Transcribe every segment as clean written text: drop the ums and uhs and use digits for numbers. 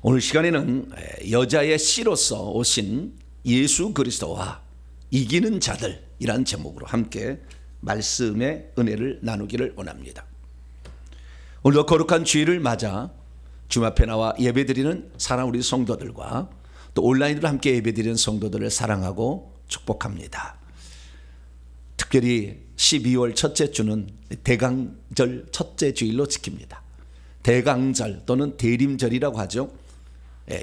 오늘 시간에는 여자의 씨로서 오신 예수 그리스도와 이기는 자들이란 제목으로 함께 말씀의 은혜를 나누기를 원합니다. 오늘도 거룩한 주일을 맞아 주님 앞에 나와 예배드리는 사랑 우리 성도들과 또 온라인으로 함께 예배드리는 성도들을 사랑하고 축복합니다. 특별히 12월 첫째 주는 대강절 첫째 주일로 지킵니다. 대강절 또는 대림절이라고 하죠.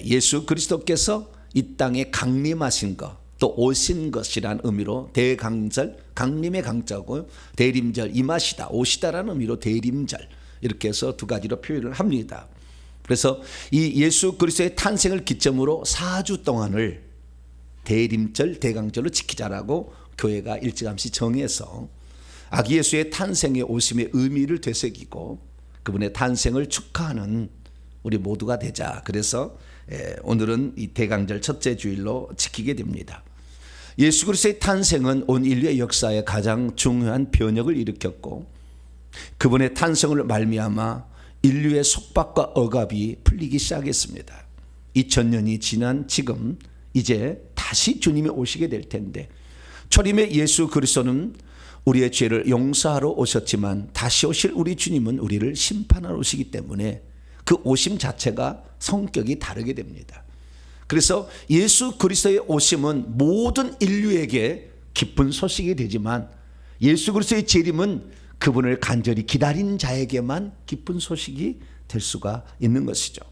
예수 그리스도께서 이 땅에 강림하신 것, 또 오신 것이란 의미로 대강절, 강림의 강자고 대림절, 임하시다, 오시다라는 의미로 대림절, 이렇게 해서 두 가지로 표현을 합니다. 그래서 이 예수 그리스도의 탄생을 기점으로 4주 동안을 대림절, 대강절로 지키자라고 교회가 일찌감치 정해서 아기 예수의 탄생의 오심의 의미를 되새기고 그분의 탄생을 축하하는 우리 모두가 되자. 그래서 오늘은 이 대강절 첫째 주일로 지키게 됩니다. 예수 그리스도의 탄생은 온 인류의 역사에 가장 중요한 변혁을 일으켰고 그분의 탄생을 말미암아 인류의 속박과 억압이 풀리기 시작했습니다. 2000년이 지난 지금 이제 다시 주님이 오시게 될 텐데 초림의 예수 그리스도는 우리의 죄를 용서하러 오셨지만 다시 오실 우리 주님은 우리를 심판하러 오시기 때문에 그 오심 자체가 성격이 다르게 됩니다. 그래서 예수 그리스도의 오심은 모든 인류에게 기쁜 소식이 되지만 예수 그리스도의 재림은 그분을 간절히 기다린 자에게만 기쁜 소식이 될 수가 있는 것이죠.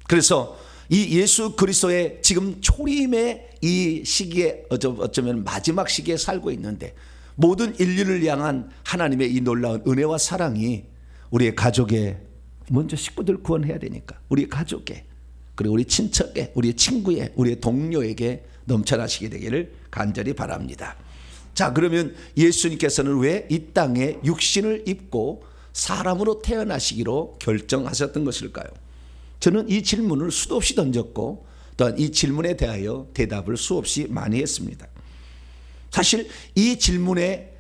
그래서 이 예수 그리스도의 지금 초림의 이 시기에 어쩌면 마지막 시기에 살고 있는데 모든 인류를 향한 하나님의 이 놀라운 은혜와 사랑이 우리의 가족에 먼저 식구들 구원해야 되니까 우리 가족에 그리고 우리 친척에 우리의 친구에 우리의 동료에게 넘쳐나시게 되기를 간절히 바랍니다. 자, 그러면 예수님께서는 왜 이 땅에 육신을 입고 사람으로 태어나시기로 결정하셨던 것일까요? 저는 이 질문을 수도 없이 던졌고 또한 이 질문에 대하여 대답을 수없이 많이 했습니다. 사실 이 질문에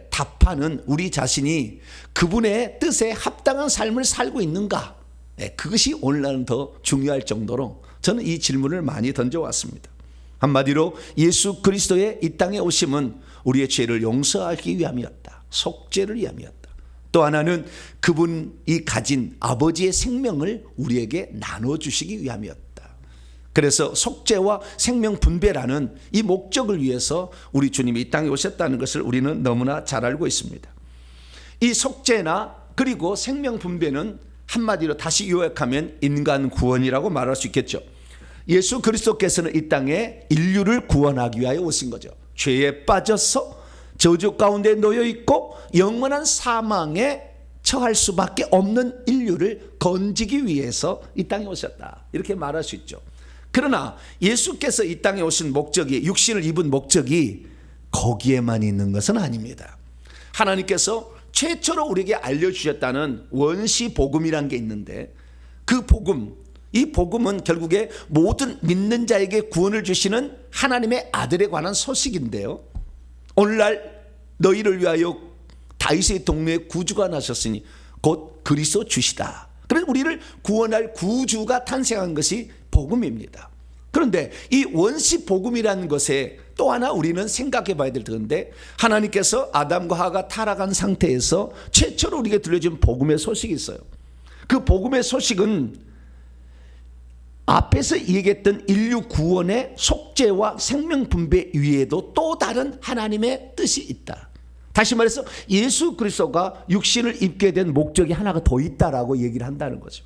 답하는 우리 자신이 그분의 뜻에 합당한 삶을 살고 있는가, 그것이 오늘날은 더 중요할 정도로 저는 이 질문을 많이 던져왔습니다. 한마디로 예수 그리스도의 이 땅에 오심은 우리의 죄를 용서하기 위함이었다. 속죄를 위함이었다. 또 하나는 그분이 가진 아버지의 생명을 우리에게 나눠주시기 위함이었다. 그래서 속죄와 생명 분배라는 이 목적을 위해서 우리 주님이 이 땅에 오셨다는 것을 우리는 너무나 잘 알고 있습니다. 이 속죄나 그리고 생명 분배는 한마디로 다시 요약하면 인간 구원이라고 말할 수 있겠죠. 예수 그리스도께서는 이 땅에 인류를 구원하기 위하여 오신 거죠. 죄에 빠져서 저주 가운데 놓여 있고 영원한 사망에 처할 수밖에 없는 인류를 건지기 위해서 이 땅에 오셨다. 이렇게 말할 수 있죠. 그러나 예수께서 이 땅에 오신 목적이, 육신을 입은 목적이 거기에만 있는 것은 아닙니다. 하나님께서 최초로 우리에게 알려주셨다는 원시 복음이라는 게 있는데 그 복음, 이 복음은 결국에 모든 믿는 자에게 구원을 주시는 하나님의 아들에 관한 소식인데요. 오늘날 너희를 위하여 다윗의 동네에 구주가 나셨으니 곧 그리스도 주시다. 그래서 우리를 구원할 구주가 탄생한 것이 복음입니다. 그런데 이 원시 복음이라는 것에 또 하나 우리는 생각해 봐야 될 텐데 하나님께서 아담과 하와가 타락한 상태에서 최초로 우리에게 들려준 복음의 소식이 있어요. 그 복음의 소식은 앞에서 얘기했던 인류 구원의 속죄와 생명 분배 위에도 또 다른 하나님의 뜻이 있다. 다시 말해서 예수 그리스도가 육신을 입게 된 목적이 하나가 더 있다라고 얘기를 한다는 거죠.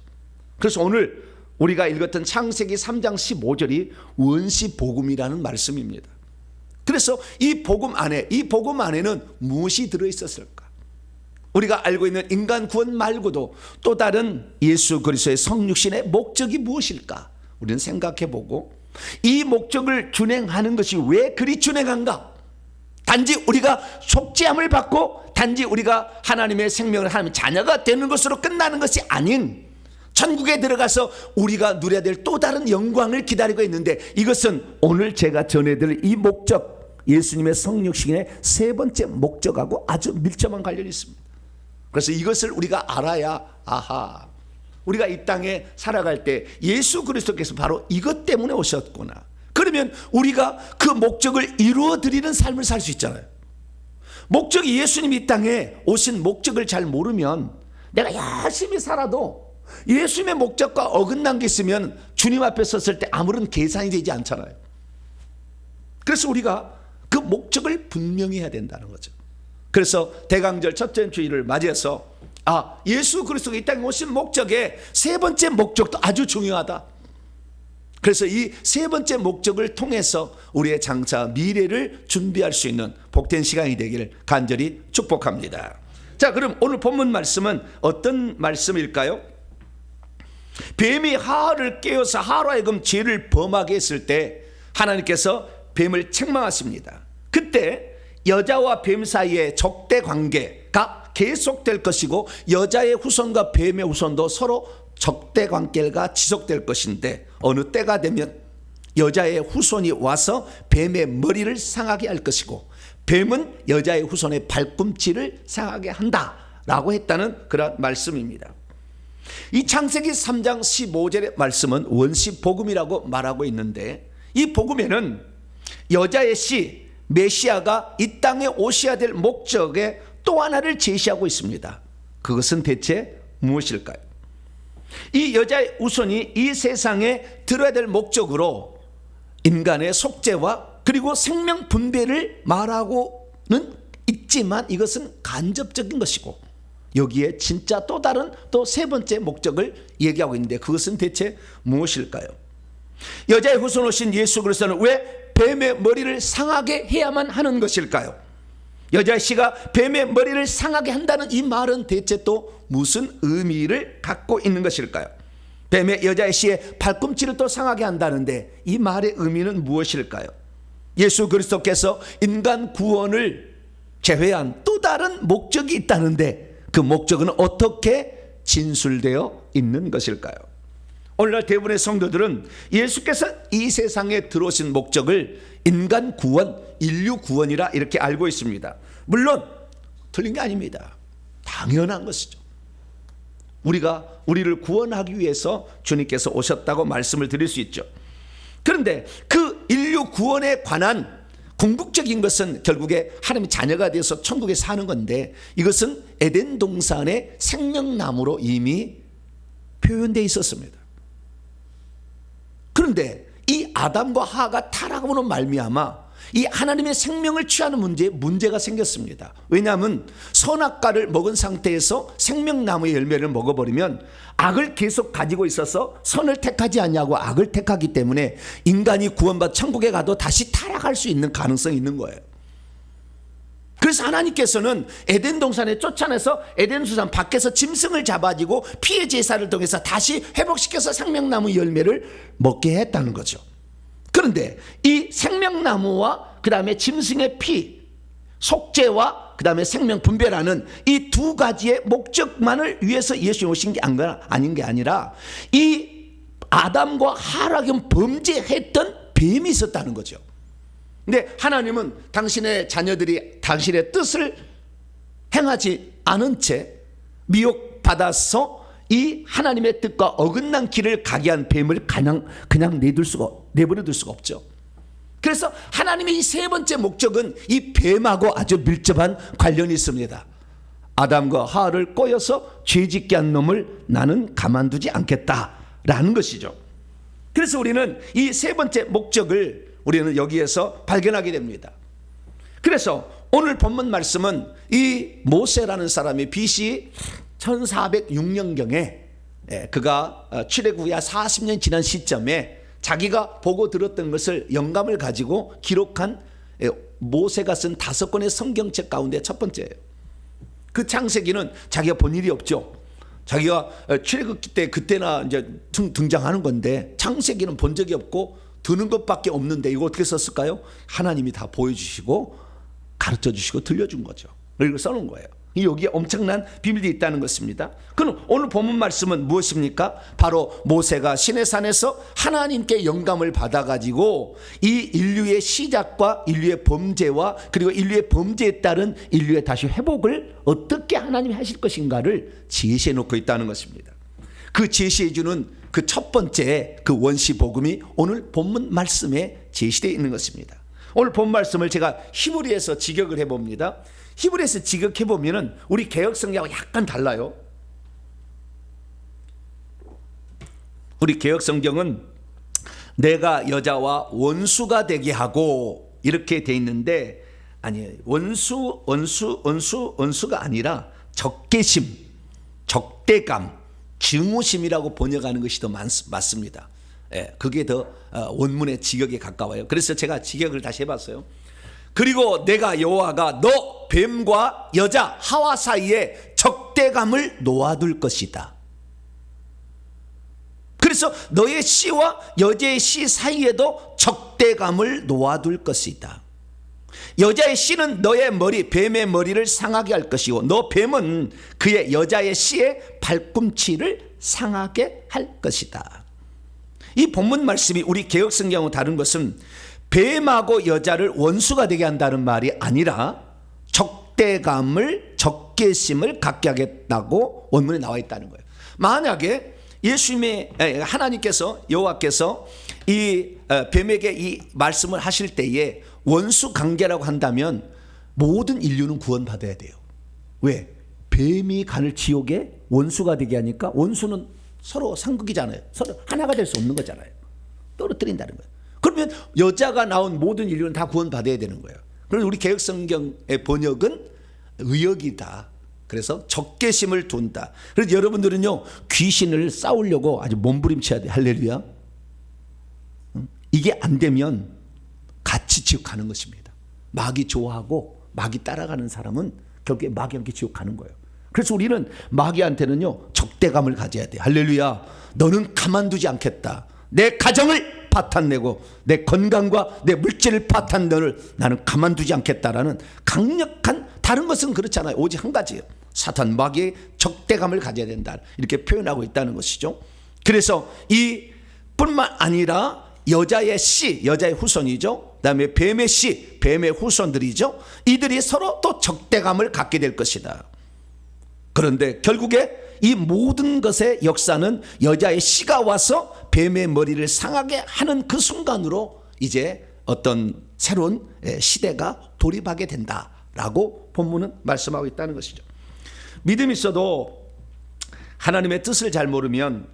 그래서 오늘 우리가 읽었던 창세기 3장 15절이 원시 복음이라는 말씀입니다. 그래서 이 복음 안에는 무엇이 들어있었을까? 우리가 알고 있는 인간 구원 말고도 또 다른 예수 그리스도의 성육신의 목적이 무엇일까? 우리는 생각해보고 이 목적을 준행하는 것이 왜 그리 준행한가? 단지 우리가 속죄함을 받고 단지 우리가 하나님의 생명을 하나님의 자녀가 되는 것으로 끝나는 것이 아닌 천국에 들어가서 우리가 누려야 될 또 다른 영광을 기다리고 있는데 이것은 오늘 제가 전해드릴 이 목적, 예수님의 성육신의 세 번째 목적하고 아주 밀접한 관련이 있습니다. 그래서 이것을 우리가 알아야 우리가 이 땅에 살아갈 때 예수 그리스도께서 바로 이것 때문에 오셨구나. 그러면 우리가 그 목적을 이루어 드리는 삶을 살 수 있잖아요. 목적이 예수님이 이 땅에 오신 목적을 잘 모르면 내가 열심히 살아도 예수님의 목적과 어긋난 게 있으면 주님 앞에 섰을 때 아무런 계산이 되지 않잖아요. 그래서 우리가 그 목적을 분명히 해야 된다는 거죠. 그래서 대강절 첫째 주일을 맞이해서 예수 그리스도가 이 땅에 오신 목적의 세 번째 목적도 아주 중요하다. 그래서 이 세 번째 목적을 통해서 우리의 장차 미래를 준비할 수 있는 복된 시간이 되기를 간절히 축복합니다. 자, 그럼 오늘 본문 말씀은 어떤 말씀일까요? 뱀이 하와를 깨워서 하와로 하여금 죄를 범하게 했을 때 하나님께서 뱀을 책망하십니다. 그때 여자와 뱀 사이의 적대 관계가 계속될 것이고 여자의 후손과 뱀의 후손도 서로 적대 관계가 지속될 것인데 어느 때가 되면 여자의 후손이 와서 뱀의 머리를 상하게 할 것이고 뱀은 여자의 후손의 발꿈치를 상하게 한다라고 했다는 그런 말씀입니다. 이 창세기 3장 15절의 말씀은 원시복음이라고 말하고 있는데 이 복음에는 여자의 씨 메시아가 이 땅에 오셔야 될 목적의 또 하나를 제시하고 있습니다. 그것은 대체 무엇일까요? 이 여자의 후손이 이 세상에 들어야 될 목적으로 인간의 속죄와 그리고 생명 분배를 말하고는 있지만 이것은 간접적인 것이고 여기에 진짜 또 다른 또 세 번째 목적을 얘기하고 있는데 그것은 대체 무엇일까요? 여자의 후손 오신 예수 그리스도는 왜 뱀의 머리를 상하게 해야만 하는 것일까요? 여자의 씨가 뱀의 머리를 상하게 한다는 이 말은 대체 또 무슨 의미를 갖고 있는 것일까요? 뱀의 여자의 씨의 발꿈치를 또 상하게 한다는데 이 말의 의미는 무엇일까요? 예수 그리스도께서 인간 구원을 제외한 또 다른 목적이 있다는데 그 목적은 어떻게 진술되어 있는 것일까요? 오늘날 대부분의 성도들은 예수께서 이 세상에 들어오신 목적을 인간 구원, 인류 구원이라 이렇게 알고 있습니다. 물론 틀린 게 아닙니다. 당연한 것이죠. 우리를 구원하기 위해서 주님께서 오셨다고 말씀을 드릴 수 있죠. 그런데 그 인류 구원에 관한 궁극적인 것은 결국에 하나님의 자녀가 되어서 천국에 사는 건데 이것은 에덴 동산의 생명나무로 이미 표현되어 있었습니다. 그런데 이 아담과 하와가 타락함으로 말미암아 이 하나님의 생명을 취하는 문제가 생겼습니다. 왜냐하면 선악과를 먹은 상태에서 생명나무의 열매를 먹어버리면 악을 계속 가지고 있어서 선을 택하지 않냐고 악을 택하기 때문에 인간이 구원받아 천국에 가도 다시 타락할 수 있는 가능성이 있는 거예요. 그래서 하나님께서는 에덴 동산에 쫓아내서 에덴 수산 밖에서 짐승을 잡아지고 피해 제사를 통해서 다시 회복시켜서 생명나무 열매를 먹게 했다는 거죠. 그런데 이 생명나무와 그 다음에 짐승의 피, 속죄와 그 다음에 생명 분배라는 이 두 가지의 목적만을 위해서 예수님이 오신 게 아닌 게 아니라 이 아담과 하락은 범죄했던 뱀이 있었다는 거죠. 근데 하나님은 당신의 자녀들이 당신의 뜻을 행하지 않은 채 미혹받아서 이 하나님의 뜻과 어긋난 길을 가게 한 뱀을 그냥 내버려 둘 수가 없죠. 그래서 하나님의 이 세 번째 목적은 이 뱀하고 아주 밀접한 관련이 있습니다. 아담과 하와를 꼬여서 죄짓게 한 놈을 나는 가만두지 않겠다라는 것이죠. 그래서 우리는 이 세 번째 목적을 우리는 여기에서 발견하게 됩니다. 그래서 오늘 본문 말씀은 이 모세라는 사람이 BC 1406년경에 그가 출애굽이 40년 지난 시점에 자기가 보고 들었던 것을 영감을 가지고 기록한 모세가 쓴 5권의 성경책 가운데 첫 번째예요. 그 창세기는 자기가 본 일이 없죠. 자기가 출애굽기 때 그때나 이제 등장하는 건데 창세기는 본 적이 없고 드는 것밖에 없는데 이거 어떻게 썼을까요? 하나님이 다 보여주시고 가르쳐 주시고 들려준 거죠. 그리고 써놓은 거예요. 여기에 엄청난 비밀이 있다는 것입니다. 그럼 오늘 본문 말씀은 무엇입니까? 바로 모세가 시내산에서 하나님께 영감을 받아가지고 이 인류의 시작과 인류의 범죄와 그리고 인류의 범죄에 따른 인류의 다시 회복을 어떻게 하나님이 하실 것인가를 제시해 놓고 있다는 것입니다. 그 제시해 주는 그 첫 번째 그 원시 복음이 오늘 본문 말씀에 제시되어 있는 것입니다. 오늘 본 말씀을 제가 히브리에서 직역을 해봅니다. 히브리에서 직역해보면 우리 개역 성경하고 약간 달라요. 우리 개역 성경은 내가 여자와 원수가 되게 하고 이렇게 돼 있는데, 아니에요. 원수가 아니라 적개심, 적대감, 증오심이라고 번역하는 것이 더 맞습니다. 예, 그게 더 원문의 직역에 가까워요. 그래서 제가 직역을 다시 해봤어요. 그리고 내가 여호와가 너 뱀과 여자 하와 사이에 적대감을 놓아둘 것이다. 그래서 너의 씨와 여자의 씨 사이에도 적대감을 놓아둘 것이다. 여자의 씨는 너의 머리, 뱀의 머리를 상하게 할 것이고, 너 뱀은 그의 여자의 씨의 발꿈치를 상하게 할 것이다. 이 본문 말씀이 우리 개역 성경하고 다른 것은 뱀하고 여자를 원수가 되게 한다는 말이 아니라 적대감을, 적개심을 갖게 하겠다고 원문에 나와 있다는 거예요. 만약에 하나님께서, 여호와께서 이 뱀에게 이 말씀을 하실 때에 원수 관계라고 한다면 모든 인류는 구원받아야 돼요. 왜? 뱀이 가는 지옥에 원수가 되게 하니까, 원수는 서로 상극이잖아요. 서로 하나가 될 수 없는 거잖아요. 떨어뜨린다는 거예요. 그러면 여자가 나온 모든 인류는 다 구원받아야 되는 거예요. 그런데 우리 개역성경의 번역은 의역이다. 그래서 적개심을 둔다. 그래서 여러분들은요, 귀신을 싸우려고 아주 몸부림쳐야 돼. 할렐루야. 이게 안 되면 같이 지옥 가는 것입니다. 마귀 좋아하고 마귀 따라가는 사람은 결국에 마귀와 함께 지옥 가는 거예요. 그래서 우리는 마귀한테는요, 적대감을 가져야 돼. 할렐루야. 너는 가만두지 않겠다. 내 가정을 파탄내고 내 건강과 내 물질을 파탄내를 나는 가만두지 않겠다라는 강력한, 다른 것은 그렇잖아요. 오직 한 가지예요. 사탄, 마귀의 적대감을 가져야 된다. 이렇게 표현하고 있다는 것이죠. 그래서 이 뿐만 아니라 여자의 씨, 여자의 후손이죠. 그다음에 뱀의 씨, 뱀의 후손들이죠. 이들이 서로 또 적대감을 갖게 될 것이다. 그런데 결국에 이 모든 것의 역사는 여자의 씨가 와서 뱀의 머리를 상하게 하는 그 순간으로 이제 어떤 새로운 시대가 돌입하게 된다라고 본문은 말씀하고 있다는 것이죠. 믿음이 있어도 하나님의 뜻을 잘 모르면,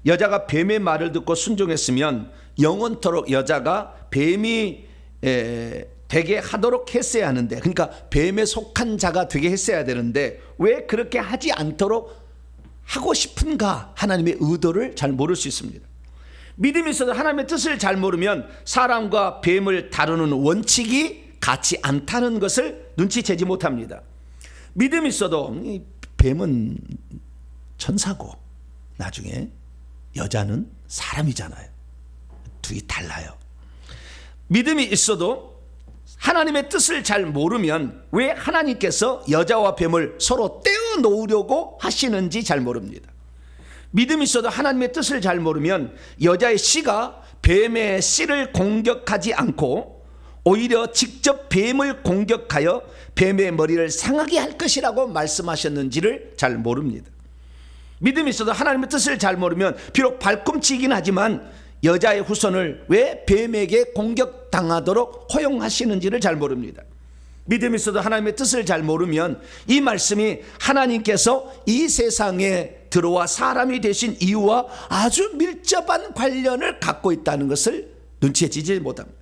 여자가 뱀의 말을 듣고 순종했으면 영원토록 여자가 뱀이 되게 하도록 했어야 하는데, 그러니까 뱀에 속한 자가 되게 했어야 되는데 왜 그렇게 하지 않도록 하고 싶은가? 하나님의 의도를 잘 모를 수 있습니다. 믿음이 있어도 하나님의 뜻을 잘 모르면 사람과 뱀을 다루는 원칙이 같지 않다는 것을 눈치채지 못합니다. 믿음이 있어도 이 뱀은 천사고 나중에 여자는 사람이잖아요. 둘이 달라요. 믿음이 있어도 하나님의 뜻을 잘 모르면 왜 하나님께서 여자와 뱀을 서로 떼어놓으려고 하시는지 잘 모릅니다. 믿음이 있어도 하나님의 뜻을 잘 모르면 여자의 씨가 뱀의 씨를 공격하지 않고 오히려 직접 뱀을 공격하여 뱀의 머리를 상하게 할 것이라고 말씀하셨는지를 잘 모릅니다. 믿음이 있어도 하나님의 뜻을 잘 모르면 비록 발꿈치이긴 하지만 여자의 후손을 왜 뱀에게 공격당하도록 허용하시는지를 잘 모릅니다. 믿음이 있어도 하나님의 뜻을 잘 모르면 이 말씀이 하나님께서 이 세상에 들어와 사람이 되신 이유와 아주 밀접한 관련을 갖고 있다는 것을 눈치채지 못합니다.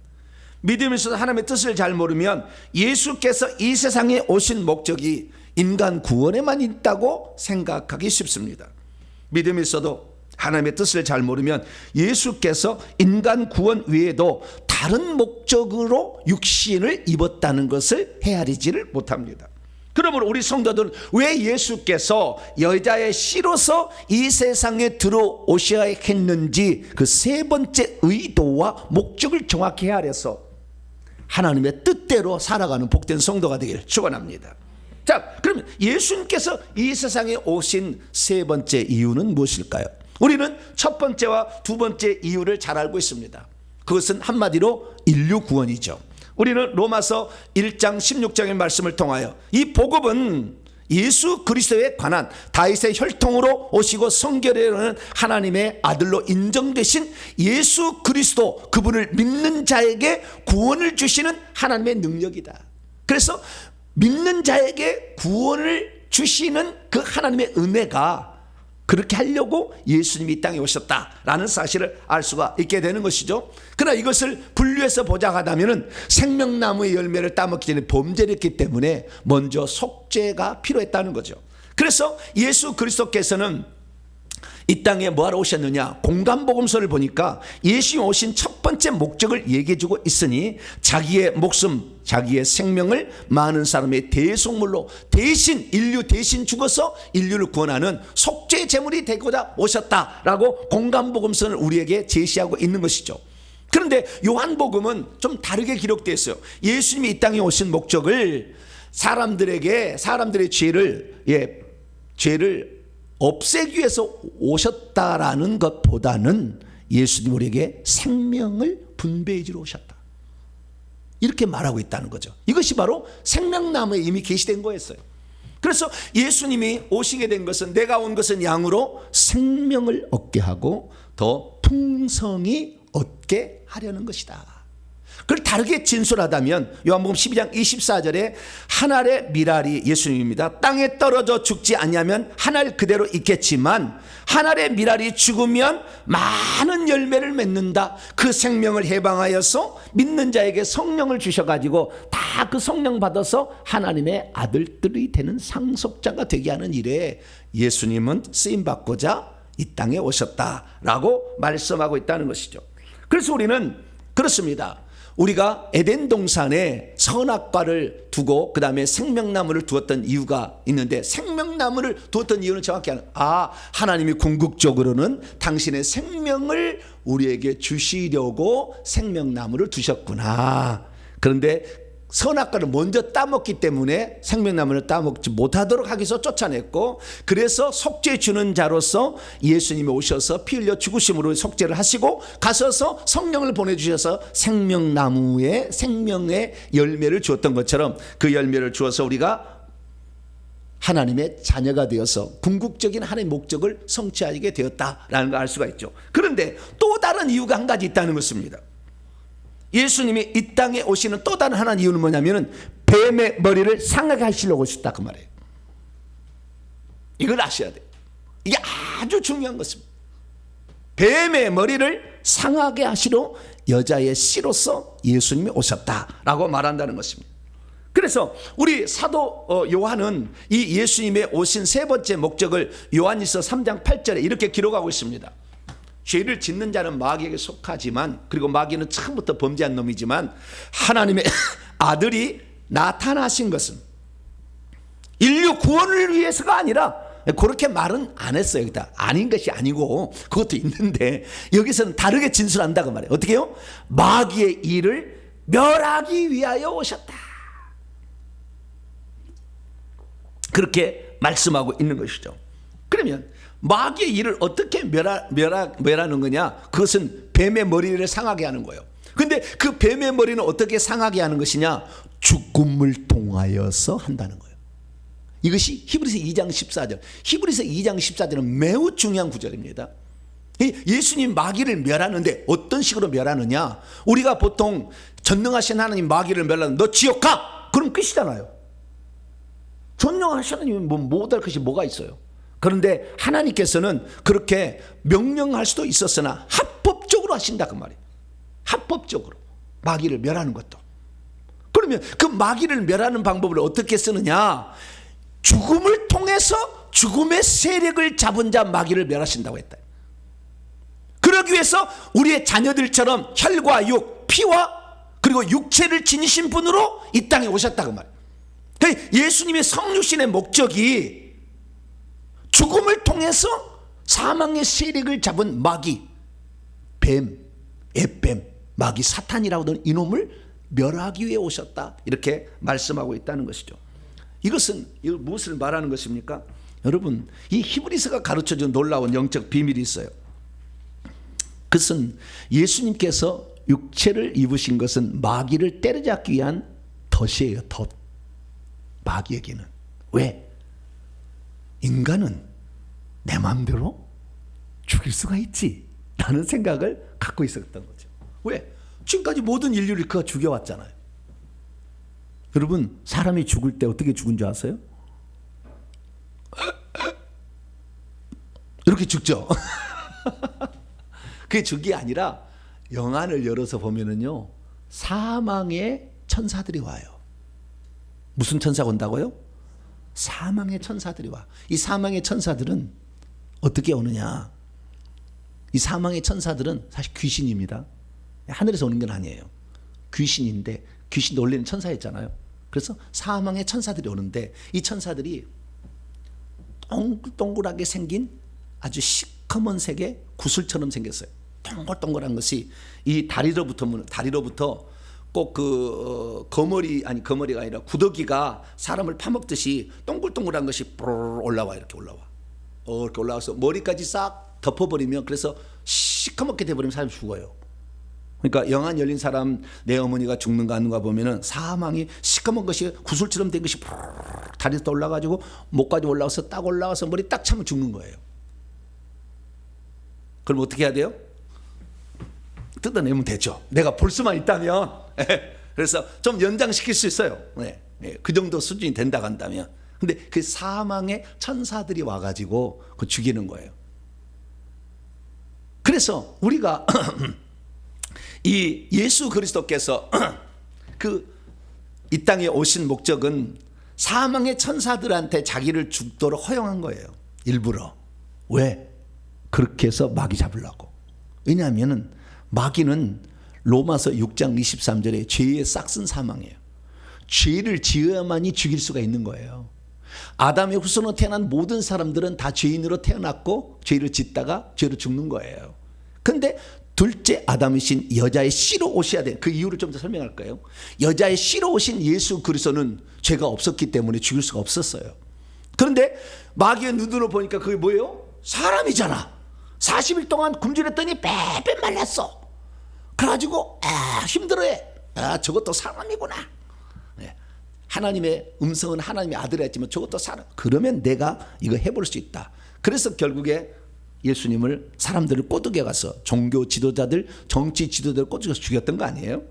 믿음이 있어도 하나님의 뜻을 잘 모르면 예수께서 이 세상에 오신 목적이 인간 구원에만 있다고 생각하기 쉽습니다. 믿음이 있어도 하나님의 뜻을 잘 모르면 예수께서 인간 구원 외에도 다른 목적으로 육신을 입었다는 것을 헤아리지를 못합니다. 그러므로 우리 성도들은 왜 예수께서 여자의 씨로서 이 세상에 들어오셔야 했는지 그 세 번째 의도와 목적을 정확히 헤아려서 하나님의 뜻대로 살아가는 복된 성도가 되기를 축원합니다. 자, 그러면 예수님께서 이 세상에 오신 세 번째 이유는 무엇일까요? 우리는 첫 번째와 두 번째 이유를 잘 알고 있습니다. 그것은 한마디로 인류 구원이죠. 우리는 로마서 1장 16장의 말씀을 통하여 이 복음은 예수 그리스도에 관한 다윗의 혈통으로 오시고 성결하는 하나님의 아들로 인정되신 예수 그리스도, 그분을 믿는 자에게 구원을 주시는 하나님의 능력이다. 그래서 믿는 자에게 구원을 주시는 그 하나님의 은혜가 그렇게 하려고 예수님이 이 땅에 오셨다라는 사실을 알 수가 있게 되는 것이죠. 그러나 이것을 분류해서 보자하다면 생명나무의 열매를 따먹기 전에 범죄를 했기 때문에 먼저 속죄가 필요했다는 거죠. 그래서 예수 그리스도께서는 이 땅에 뭐하러 오셨느냐, 공간복음서를 보니까 예수님 오신 첫 번째 목적을 얘기해주고 있으니 자기의 목숨, 자기의 생명을 많은 사람의 대속물로 대신, 인류 대신 죽어서 인류를 구원하는 속죄 제물이 되고자 오셨다라고 공간복음서는 우리에게 제시하고 있는 것이죠. 그런데 요한복음은 좀 다르게 기록되어 있어요. 예수님이 이 땅에 오신 목적을 사람들의 죄를 없애기 위해서 오셨다라는 것보다는 예수님 우리에게 생명을 분배해 주러 오셨다, 이렇게 말하고 있다는 거죠. 이것이 바로 생명나무에 이미 계시된 거였어요. 그래서 예수님이 오시게 된 것은, 내가 온 것은 양으로 생명을 얻게 하고 더 풍성히 얻게 하려는 것이다. 그걸 다르게 진술하다면 요한복음 12장 24절에 한 알의 미랄이 예수님입니다. 땅에 떨어져 죽지 않냐면 한 알 그대로 있겠지만 한 알의 미랄이 죽으면 많은 열매를 맺는다. 그 생명을 해방하여서 믿는 자에게 성령을 주셔가지고 다 그 성령 받아서 하나님의 아들들이 되는 상속자가 되게 하는 일에 예수님은 쓰임받고자 이 땅에 오셨다라고 말씀하고 있다는 것이죠. 그래서 우리는 그렇습니다. 우리가 에덴 동산에 선악과를 두고 그 다음에 생명나무를 두었던 이유가 있는데, 생명나무를 두었던 이유는 정확히 하나님이 궁극적으로는 당신의 생명을 우리에게 주시려고 생명나무를 두셨구나. 그런데 선악과를 먼저 따먹기 때문에 생명나무를 따먹지 못하도록 하기 위해서 쫓아냈고, 그래서 속죄 주는 자로서 예수님이 오셔서 피 흘려 죽으심으로 속죄를 하시고 가셔서 성령을 보내주셔서 생명나무에 생명의 열매를 주었던 것처럼 그 열매를 주어서 우리가 하나님의 자녀가 되어서 궁극적인 하나님의 목적을 성취하게 되었다라는 걸 알 수가 있죠. 그런데 또 다른 이유가 한 가지 있다는 것입니다. 예수님이 이 땅에 오시는 또 다른 하나의 이유는 뭐냐면 뱀의 머리를 상하게 하시려고 오셨다, 그 말이에요. 이걸 아셔야 돼요. 이게 아주 중요한 것입니다. 뱀의 머리를 상하게 하시러 여자의 씨로서 예수님이 오셨다라고 말한다는 것입니다. 그래서 우리 사도 요한은 이 예수님의 오신 세 번째 목적을 요한일서 3장 8절에 이렇게 기록하고 있습니다. 죄를 짓는 자는 마귀에게 속하지만, 그리고 마귀는 처음부터 범죄한 놈이지만 하나님의 아들이 나타나신 것은 인류 구원을 위해서가 아니라, 그렇게 말은 안 했어요. 여기다 아닌 것이 아니고 그것도 있는데 여기서는 다르게 진술한다고 말해요. 어떻게 해요? 마귀의 일을 멸하기 위하여 오셨다, 그렇게 말씀하고 있는 것이죠. 그러면 마귀의 일을 어떻게 멸하는 거냐? 그것은 뱀의 머리를 상하게 하는 거예요. 근데 그 뱀의 머리는 어떻게 상하게 하는 것이냐? 죽음을 통하여서 한다는 거예요. 이것이 히브리서 2장 14절. 히브리서 2장 14절은 매우 중요한 구절입니다. 예수님 마귀를 멸하는데 어떤 식으로 멸하느냐? 우리가 보통 전능하신 하나님 마귀를 멸하는, 너 지옥 가! 그럼 끝이잖아요. 전능하신 하나님은 못할 것이 뭐가 있어요? 그런데 하나님께서는 그렇게 명령할 수도 있었으나 합법적으로 하신다, 그 말이에요. 합법적으로 마귀를 멸하는 것도. 그러면 그 마귀를 멸하는 방법을 어떻게 쓰느냐? 죽음을 통해서 죽음의 세력을 잡은 자 마귀를 멸하신다고 했다. 그러기 위해서 우리의 자녀들처럼 혈과 육, 피와 그리고 육체를 지니신 분으로 이 땅에 오셨다고 말이에요. 예수님의 성육신의 목적이 죽음을 통해서 사망의 세력을 잡은 마귀, 뱀, 앱뱀, 마귀 사탄이라고 하는 이놈을 멸하기 위해 오셨다, 이렇게 말씀하고 있다는 것이죠. 이것은 무엇을 말하는 것입니까? 여러분, 이 히브리서가 가르쳐준 놀라운 영적 비밀이 있어요. 그것은 예수님께서 육체를 입으신 것은 마귀를 때려잡기 위한 덫이에요. 덫. 마귀에게는. 왜? 인간은 내 마음대로 죽일 수가 있지 라는 생각을 갖고 있었던 거죠. 왜? 지금까지 모든 인류를 그가 죽여왔잖아요. 여러분, 사람이 죽을 때 어떻게 죽은 줄 아세요? 이렇게 죽죠. 그게 죽이 아니라 영안을 열어서 보면은요, 사망의 천사들이 와요. 무슨 천사가 온다고요? 사망의 천사들이 와. 이 사망의 천사들은 어떻게 오느냐? 이 사망의 천사들은 사실 귀신입니다. 하늘에서 오는 건 아니에요. 귀신인데, 귀신 놀리는 천사였잖아요. 그래서 사망의 천사들이 오는데, 이 천사들이 동글동글하게 생긴 아주 시커먼 색의 구슬처럼 생겼어요. 동글동글한 것이 이 다리로부터 꼭 그 거머리가 아니라 구더기가 사람을 파먹듯이 동글동글한 것이 올라와. 이렇게 올라와서 머리까지 싹 덮어버리면, 그래서 시커멓게 돼버리면 사람이 죽어요. 그러니까 영안 열린 사람, 내 어머니가 죽는가 아닌가 보면은 사망이 시커먼 것이 구슬처럼 된 것이 다리에서 올라가지고 목까지 올라와서 딱 올라와서 머리 딱 차면 죽는 거예요. 그럼 어떻게 해야 돼요? 뜯어내면 되죠. 내가 볼 수만 있다면. 그래서 좀 연장시킬 수 있어요. 그 정도 수준이 된다고 한다면. 근데 그 사망의 천사들이 와가지고 그 죽이는 거예요. 그래서 우리가 이 예수 그리스도께서 이 땅에 오신 목적은 사망의 천사들한테 자기를 죽도록 허용한 거예요. 일부러. 왜? 그렇게 해서 마귀 잡으려고. 왜냐하면 마귀는 로마서 6장 23절에 죄의 싹슨 사망이에요. 죄를 지어야만이 죽일 수가 있는 거예요. 아담의 후손으로 태어난 모든 사람들은 다 죄인으로 태어났고 죄를 짓다가 죄로 죽는 거예요. 그런데 둘째 아담이신 여자의 씨로 오셔야 돼. 그 이유를 좀 더 설명할 거예요. 여자의 씨로 오신 예수 그리스도는 죄가 없었기 때문에 죽일 수가 없었어요. 그런데 마귀의 눈으로 보니까 그게 뭐예요? 사람이잖아. 40일 동안 굶주렸더니 빼빼 말랐어. 그래가지고 힘들어해. 저것도 사람이구나. 하나님의 음성은 하나님의 아들이 했지만 저것도 사람. 그러면 내가 이거 해볼 수 있다. 그래서 결국에 예수님을 사람들을 꼬드겨 가서 종교 지도자들, 정치 지도자들 꼬드겨서 죽였던 거 아니에요?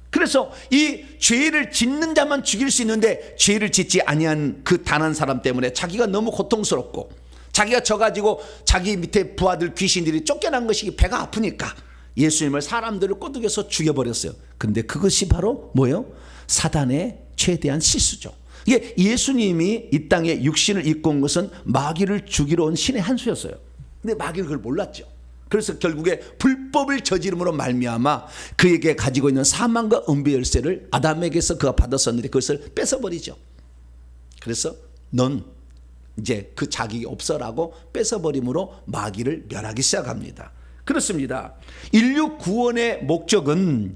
그래서 이 죄를 짓는 자만 죽일 수 있는데 죄를 짓지 아니한 그 단 한 사람 때문에 자기가 너무 고통스럽고 자기가 져가지고 자기 밑에 부하들 귀신들이 쫓겨난 것이 배가 아프니까 예수님을 사람들을 꼬드겨서 죽여버렸어요. 근데 그것이 바로 뭐예요? 사단의 최대한 실수죠. 이게 예수님이 이 땅에 육신을 입고 온 것은 마귀를 죽이러 온 신의 한 수였어요. 근데 마귀는 그걸 몰랐죠. 그래서 결국에 불법을 저지름으로 말미암아 그에게 가지고 있는 사망과 은비 열쇠를 아담에게서 그가 받았었는데 그것을 뺏어버리죠. 그래서 넌 이제 그 자격이 없어라고 뺏어버림으로 마귀를 멸하기 시작합니다. 그렇습니다. 인류 구원의 목적은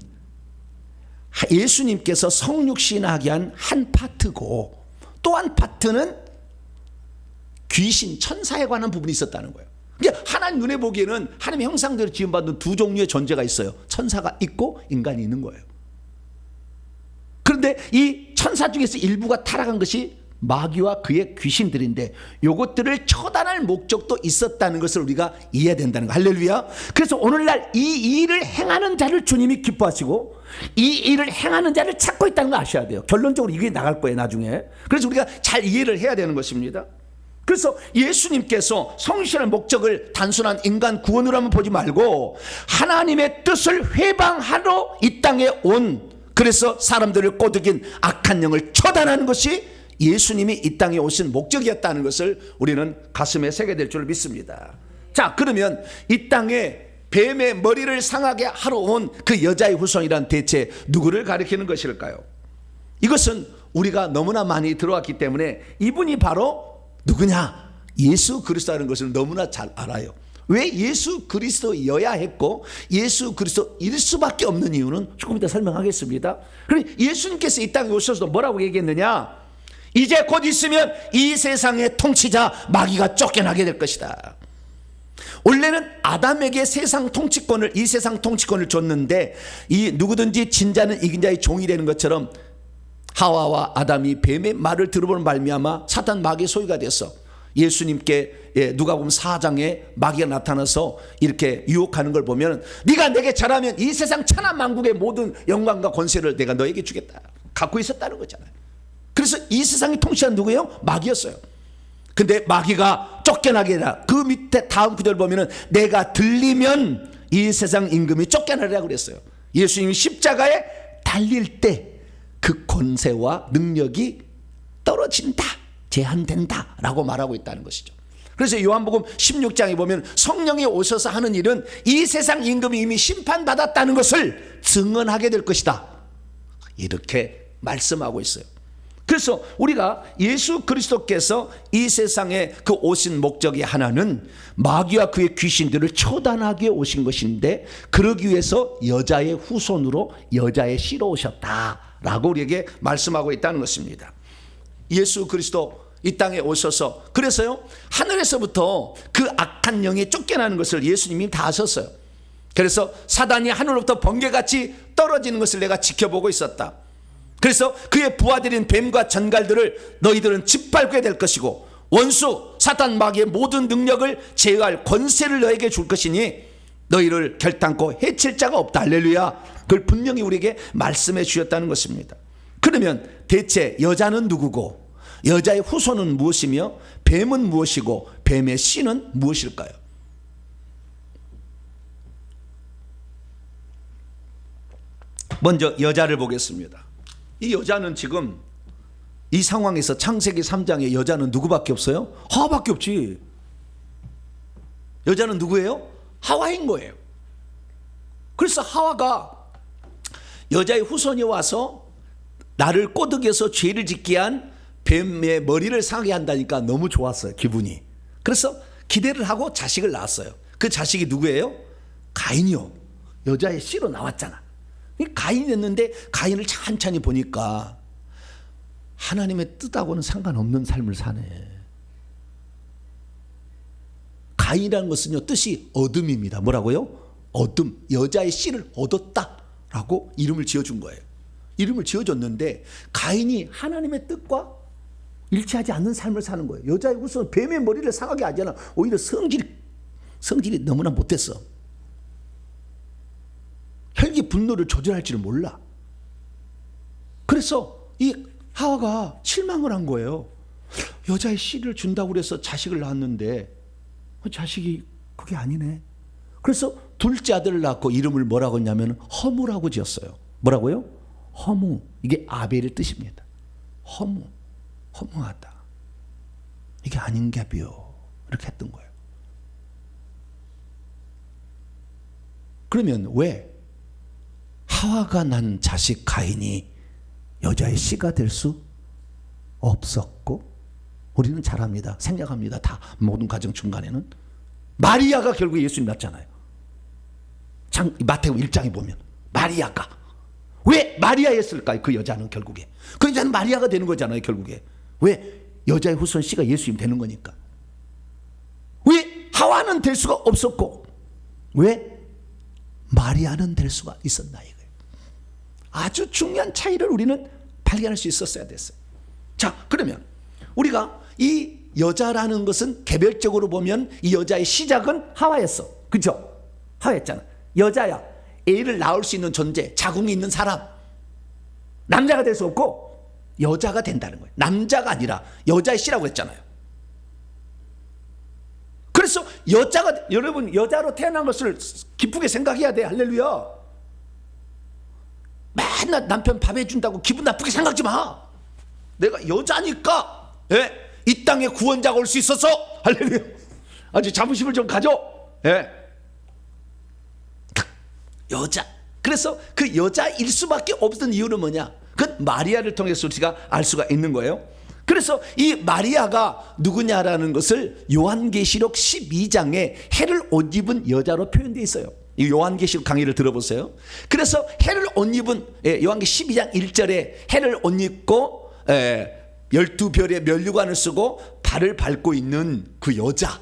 예수님께서 성육신하게 한 한 파트고 또 한 파트는 귀신, 천사에 관한 부분이 있었다는 거예요. 하나님 눈에 보기에는 하나님의 형상대로 지음받은 두 종류의 존재가 있어요. 천사가 있고 인간이 있는 거예요. 그런데 이 천사 중에서 일부가 타락한 것이 마귀와 그의 귀신들인데 이것들을 처단할 목적도 있었다는 것을 우리가 이해해야 된다는 거. 할렐루야. 그래서 오늘날 이 일을 행하는 자를 주님이 기뻐하시고 이 일을 행하는 자를 찾고 있다는 거 아셔야 돼요. 결론적으로 이게 나갈 거예요 나중에. 그래서 우리가 잘 이해를 해야 되는 것입니다. 그래서 예수님께서 성실한 목적을 단순한 인간 구원으로만 보지 말고 하나님의 뜻을 회방하러 이 땅에 온, 그래서 사람들을 꼬드긴 악한 영을 처단하는 것이 예수님이 이 땅에 오신 목적이었다는 것을 우리는 가슴에 새게 될 줄 믿습니다. 자, 그러면 이 땅에 뱀의 머리를 상하게 하러 온 그 여자의 후손이란 대체 누구를 가리키는 것일까요? 이것은 우리가 너무나 많이 들어왔기 때문에 이분이 바로 누구냐? 예수 그리스도라는 것을 너무나 잘 알아요. 왜 예수 그리스도여야 했고 예수 그리스도일 수밖에 없는 이유는 조금 이따 설명하겠습니다. 그러니 예수님께서 이 땅에 오셔서 뭐라고 얘기했느냐? 이제 곧 있으면 이 세상의 통치자 마귀가 쫓겨나게 될 것이다. 원래는 아담에게 세상 통치권을, 이 세상 통치권을 줬는데 이 누구든지 진 자는 이긴 자의 종이 되는 것처럼 하와와 아담이 뱀의 말을 들어보는 말미암아 사탄 마귀의 소유가 됐어. 예수님께 누가복음 4장에 마귀가 나타나서 이렇게 유혹하는 걸 보면 네가 내게 잘하면 이 세상 천하만국의 모든 영광과 권세를 내가 너에게 주겠다 갖고 있었다는 거잖아요. 그래서 이 세상이 통치한 누구예요? 마귀였어요. 근데 마귀가 쫓겨나게 해라. 그 밑에 다음 구절 보면은 내가 들리면 이 세상 임금이 쫓겨나리라 그랬어요. 예수님이 십자가에 달릴 때 그 권세와 능력이 떨어진다, 제한된다 라고 말하고 있다는 것이죠. 그래서 요한복음 16장에 보면 성령이 오셔서 하는 일은 이 세상 임금이 이미 심판받았다는 것을 증언하게 될 것이다, 이렇게 말씀하고 있어요. 그래서 우리가 예수 그리스도께서 이 세상에 그 오신 목적의 하나는 마귀와 그의 귀신들을 처단하기 위해 오신 것인데, 그러기 위해서 여자의 후손으로 여자의 씨로 오셨다라고 우리에게 말씀하고 있다는 것입니다. 예수 그리스도 이 땅에 오셔서, 그래서요 하늘에서부터 그 악한 영이 쫓겨나는 것을 예수님이 다 하셨어요. 그래서 사단이 하늘로부터 번개같이 떨어지는 것을 내가 지켜보고 있었다. 그래서 그의 부하들인 뱀과 전갈들을 너희들은 짓밟게 될 것이고 원수 사단 마귀의 모든 능력을 제어할 권세를 너에게 줄 것이니 너희를 결단코 해칠 자가 없다. 할렐루야. 그걸 분명히 우리에게 말씀해 주셨다는 것입니다. 그러면 대체 여자는 누구고 여자의 후손은 무엇이며 뱀은 무엇이고 뱀의 씨는 무엇일까요? 먼저 여자를 보겠습니다. 이 여자는 지금 이 상황에서 창세기 3장에 여자는 누구밖에 없어요? 하와밖에 없지. 여자는 누구예요? 하와인 거예요. 그래서 하와가 여자의 후손이 와서 나를 꼬드겨서 죄를 짓게 한 뱀의 머리를 상하게 한다니까 너무 좋았어요, 기분이. 그래서 기대를 하고 자식을 낳았어요. 그 자식이 누구예요? 가인이요. 여자의 씨로 나왔잖아. 가인이었는데 가인을 찬찬히 보니까 하나님의 뜻하고는 상관없는 삶을 사네. 가인이라는 것은요 뜻이 어둠입니다. 뭐라고요? 어둠. 여자의 씨를 얻었다라고 이름을 지어준 거예요. 이름을 지어줬는데 가인이 하나님의 뜻과 일치하지 않는 삶을 사는 거예요. 여자의 후손은 뱀의 머리를 상하게 하잖아. 오히려 성질이 너무나 못했어. 혈기 분노를 조절할 줄을 몰라. 그래서 이 하와가 실망을 한 거예요. 여자의 씨를 준다고 그래서 자식을 낳았는데 자식이 그게 아니네. 그래서 둘째 아들을 낳고 이름을 뭐라고 했냐면 허무라고 지었어요. 뭐라고요? 허무. 이게 아벨의 뜻입니다. 허무하다. 이게 아닌가벼. 이렇게 했던 거예요. 그러면 왜 하와가 난 자식 가인이 여자의 씨가 될 수 없었고, 우리는 잘 압니다. 생각합니다. 다 모든 가정 중간에는 마리아가 결국 예수님 낳잖아요. 마태복음 1장에 보면 마리아가 왜 마리아였을까요? 그 여자는 결국에 그 여자는 마리아가 되는 거잖아요. 결국에 왜 여자의 후손 씨가 예수님 되는 거니까. 왜 하와는 될 수가 없었고 왜 마리아는 될 수가 있었나 이거예요. 아주 중요한 차이를 우리는 발견할 수 있었어야 됐어요. 자, 그러면 우리가 이 여자라는 것은 개별적으로 보면 이 여자의 시작은 하와였어. 그렇죠? 하와였잖아. 여자야. 애를 낳을 수 있는 존재, 자궁이 있는 사람. 남자가 될 수 없고 여자가 된다는 거예요. 남자가 아니라 여자의 씨라고 했잖아요. 그래서 여러분 여자로 태어난 것을 기쁘게 생각해야 돼. 할렐루야. 맨날 남편 밥 해준다고 기분 나쁘게 생각하지 마. 내가 여자니까 이 땅에 구원자가 올 수 있어서 할렐루야. 아주 자부심을 좀 가져. 여자. 그래서 그 여자일 수밖에 없던 이유는 뭐냐? 그건 마리아를 통해서 우리가 알 수가 있는 거예요. 그래서 이 마리아가 누구냐라는 것을 요한계시록 12장에 해를 옷 입은 여자로 표현되어 있어요. 이 요한계시록 강의를 들어보세요. 그래서 해를 옷 입은 요한계시록 12장 1절에 해를 옷 입고 12별의 면류관을 쓰고 발을 밟고 있는 그 여자.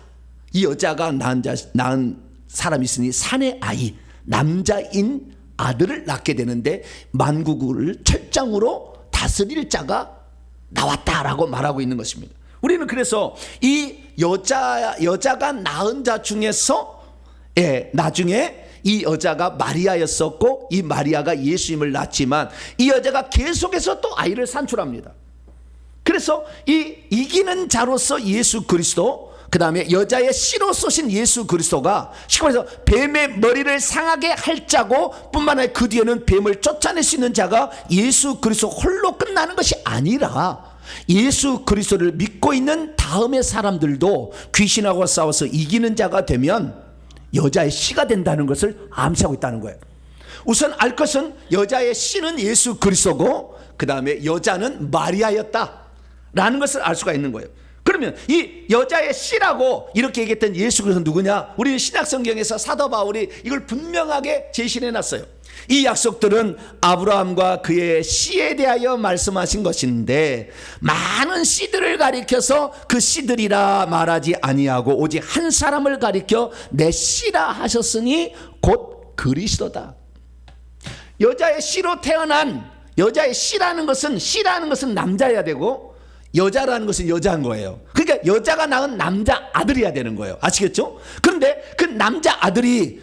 이 여자가 낳은 사람이 있으니 산의 아이, 남자인 아들을 낳게 되는데 만국을 철장으로 다스릴 자가 나왔다라고 말하고 있는 것입니다. 우리는 그래서 이 여자가 낳은 자 중에서 나중에 이 여자가 마리아였었고 이 마리아가 예수님을 낳았지만 이 여자가 계속해서 또 아이를 산출합니다. 그래서 이 이기는 자로서 예수 그리스도, 그 다음에 여자의 씨로 쏘신 예수 그리스도가 쉽게 말해서 뱀의 머리를 상하게 할 자고 뿐만 아니라 그 뒤에는 뱀을 쫓아낼 수 있는 자가 예수 그리스도 홀로 끝나는 것이 아니라 예수 그리스도를 믿고 있는 다음의 사람들도 귀신하고 싸워서 이기는 자가 되면 여자의 씨가 된다는 것을 암시하고 있다는 거예요. 우선 알 것은 여자의 씨는 예수 그리스도고 그 다음에 여자는 마리아였다라는 것을 알 수가 있는 거예요. 그러면 이 여자의 씨라고 이렇게 얘기했던 예수 그리스도는 누구냐? 우리는 신약성경에서 사도 바울이 이걸 분명하게 제시해 놨어요. 이 약속들은 아브라함과 그의 씨에 대하여 말씀하신 것인데 많은 씨들을 가리켜서 그 씨들이라 말하지 아니하고 오직 한 사람을 가리켜 내 씨라 하셨으니 곧 그리스도다. 여자의 씨로 태어난 여자의 씨라는 것은 남자여야 되고 여자라는 것은 여자인 거예요. 그러니까 여자가 낳은 남자 아들이어야 되는 거예요. 아시겠죠? 그런데 그 남자 아들이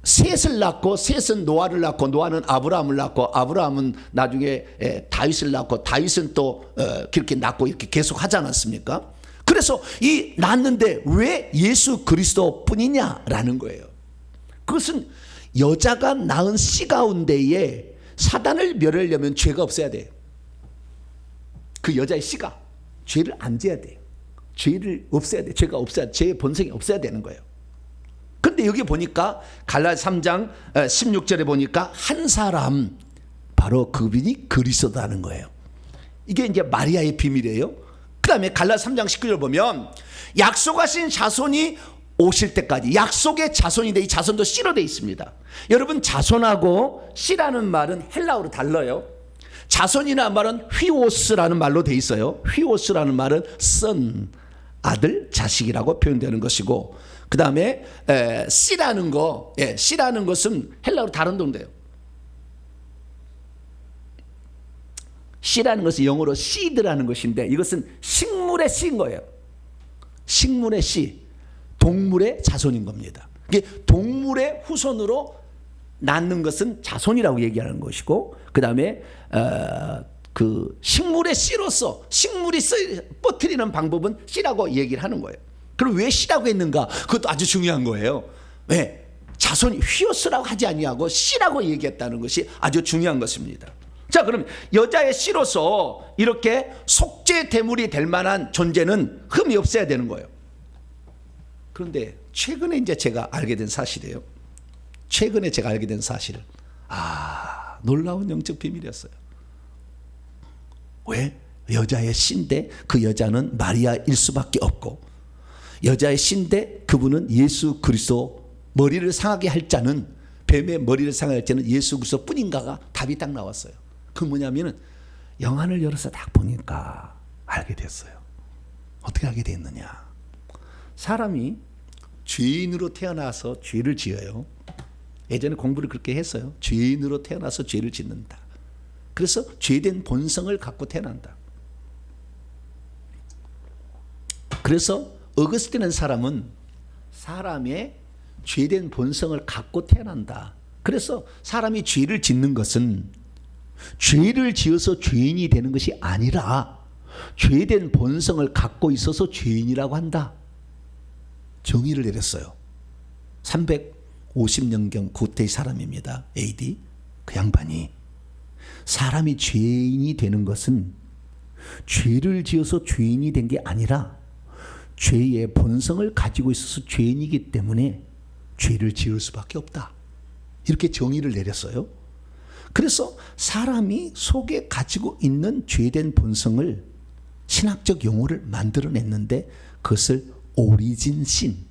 셋을 낳고 셋은 노아를 낳고 노아는 아브라함을 낳고 아브라함은 나중에 다윗을 낳고 다윗은 또 그렇게 낳고 이렇게 계속 하지 않았습니까? 그래서 이 낳았는데 왜 예수 그리스도 뿐이냐라는 거예요. 그것은 여자가 낳은 씨 가운데에 사단을 멸하려면 죄가 없어야 돼요. 그 여자의 씨가 죄를 안 지어야 돼요. 죄를 없애야 돼. 죄가 없어야 돼. 죄의 본성이 없어야 되는 거예요. 근데 여기 보니까 갈라디아 3장 16절에 보니까 한 사람, 바로 그분이 그리스도라는 거예요. 이게 이제 마리아의 비밀이에요. 그 다음에 갈라디아 3장 19절 보면 약속하신 자손이 오실 때까지, 약속의 자손인데 이 자손도 씨로 되어 있습니다. 여러분, 자손하고 씨라는 말은 헬라어로 달라요. 자손이라는 말은 휘오스라는 말로 되어 있어요. 휘오스라는 말은 son, 아들, 자식이라고 표현되는 것이고, 그 다음에 씨라는 것은 헬라어로 다른 동대요. 씨라는 것은 영어로 seed라는 것인데 이것은 식물의 씨인 거예요. 식물의 씨, 동물의 자손인 겁니다. 이게 동물의 후손으로 낳는 것은 자손이라고 얘기하는 것이고, 그 다음에 그 식물의 씨로서 식물이 뻗뜨리는 방법은 씨라고 얘기를 하는 거예요. 그럼 왜 씨라고 했는가? 그것도 아주 중요한 거예요. 왜? 자손이 휘오스라고 하지 아니하고 씨라고 얘기했다는 것이 아주 중요한 것입니다. 자, 그럼 여자의 씨로서 이렇게 속죄 대물이 될 만한 존재는 흠이 없어야 되는 거예요. 그런데 최근에 이제 제가 알게 된 사실이에요. 최근에 제가 알게 된 사실은 놀라운 영적 비밀이었어요. 왜? 여자의 씨인데 그 여자는 마리아일 수밖에 없고, 여자의 씨인데 그분은 예수 그리스도, 머리를 상하게 할 자는, 뱀의 머리를 상하게 할 자는 예수 그리스도 뿐인가가 답이 딱 나왔어요. 그 뭐냐면은 영안을 열어서 딱 보니까 알게 됐어요. 어떻게 알게 됐느냐? 사람이 죄인으로 태어나서 죄를 지어요. 예전에 공부를 그렇게 했어요. 죄인으로 태어나서 죄를 짓는다. 그래서 죄된 본성을 갖고 태어난다. 그래서 어거스틴이라는 사람은 사람의 죄된 본성을 갖고 태어난다. 그래서 사람이 죄를 짓는 것은 죄를 지어서 죄인이 되는 것이 아니라 죄된 본성을 갖고 있어서 죄인이라고 한다. 정의를 내렸어요. 350년경 구태의 사람입니다. AD. 그 양반이 사람이 죄인이 되는 것은 죄를 지어서 죄인이 된 게 아니라 죄의 본성을 가지고 있어서 죄인이기 때문에 죄를 지을 수밖에 없다. 이렇게 정의를 내렸어요. 그래서 사람이 속에 가지고 있는 죄된 본성을 신학적 용어를 만들어냈는데 그것을 오리진 신,